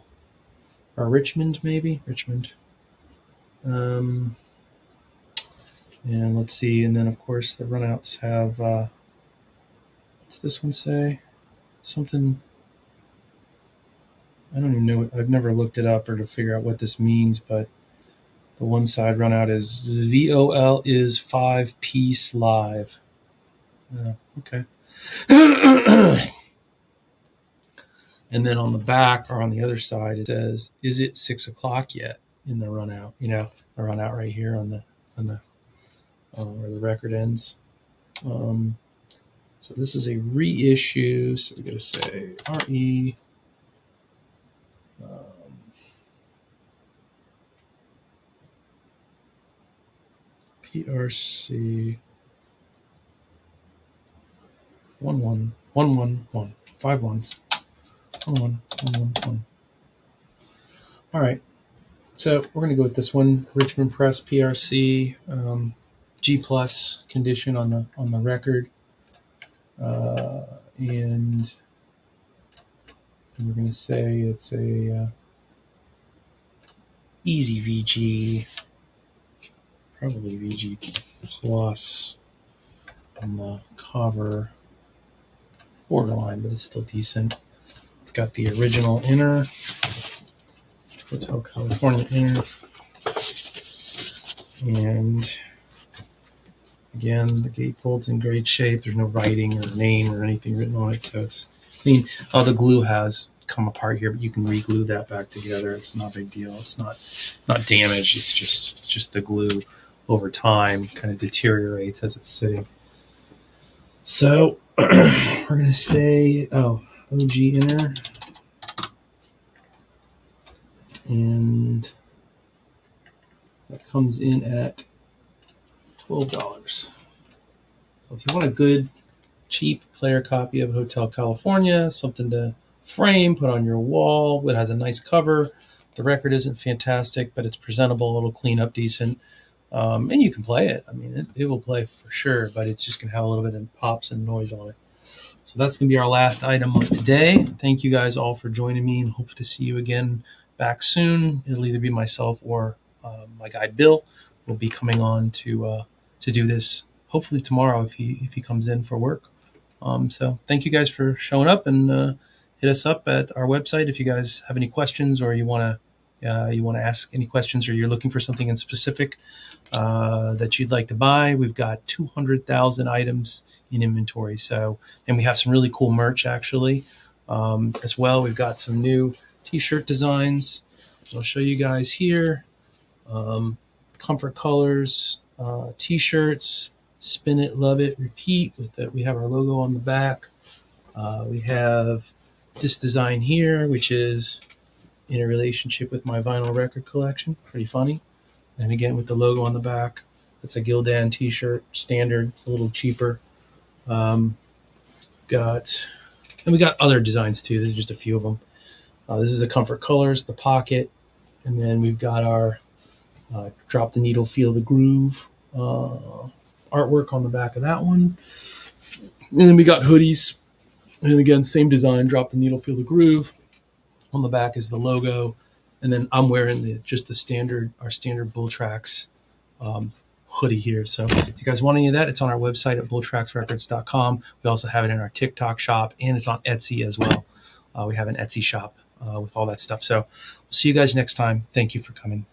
or Richmond, maybe? Richmond. And let's see. And then, of course, the runouts have, what's this one say? Something, I don't even know. I've never looked it up or to figure out what this means, but the one side runout is VOL is 5-piece live. Okay. And then on the back or on the other side, it says, "Is it 6 o'clock yet?" in the run out. The run out right here on the where the record ends. So this is a reissue. So we're going to say RE. PRC 11111 5 ones. 11111. All right. So we're going to go with this one, Richmond Press PRC G plus condition on the record, and we're going to say it's a easy VG, probably VG plus on the cover, borderline, but it's still decent. It's got the original inner. Hotel California inner, and again the gatefold's in great shape. There's no writing or name or anything written on it, so it's clean. The glue has come apart here, but you can re-glue that back together. It's not a big deal. It's not damaged. It's just the glue over time kind of deteriorates as it's sitting. So we're going to say, OG inner. And that comes in at $12. So if you want a good, cheap player copy of Hotel California, something to frame, put on your wall, it has a nice cover. The record isn't fantastic, but it's presentable. It'll clean up decent. And you can play it. I mean, it will play for sure, but it's just going to have a little bit of pops and noise on it. So that's going to be our last item of today. Thank you guys all for joining me, and hope to see you again back soon. It'll either be myself or my guy Bill will be coming on to do this. Hopefully tomorrow if he comes in for work. So thank you guys for showing up, and hit us up at our website if you guys have any questions, or you want to ask any questions, or you're looking for something in specific that you'd like to buy. We've got 200,000 items in inventory. So, and we have some really cool merch actually as well. We've got some new t-shirt designs. I'll show you guys here. Comfort colors, t-shirts, spin it, love it, repeat. With that, we have our logo on the back. We have this design here, which is in a relationship with my vinyl record collection. Pretty funny. And again, with the logo on the back. It's a Gildan t-shirt, standard. It's a little cheaper. We got other designs too. There's just a few of them. This is the Comfort Colors, the pocket, and then we've got our Drop the Needle, Feel the Groove artwork on the back of that one. And then we got hoodies, and again, same design, Drop the Needle, Feel the Groove. On the back is the logo, and then I'm wearing our standard Bull Tracks hoodie here. So if you guys want any of that, it's on our website at bulltracksrecords.com. We also have it in our TikTok shop, and it's on Etsy as well. We have an Etsy shop with all that stuff. So we'll see you guys next time. Thank you for coming.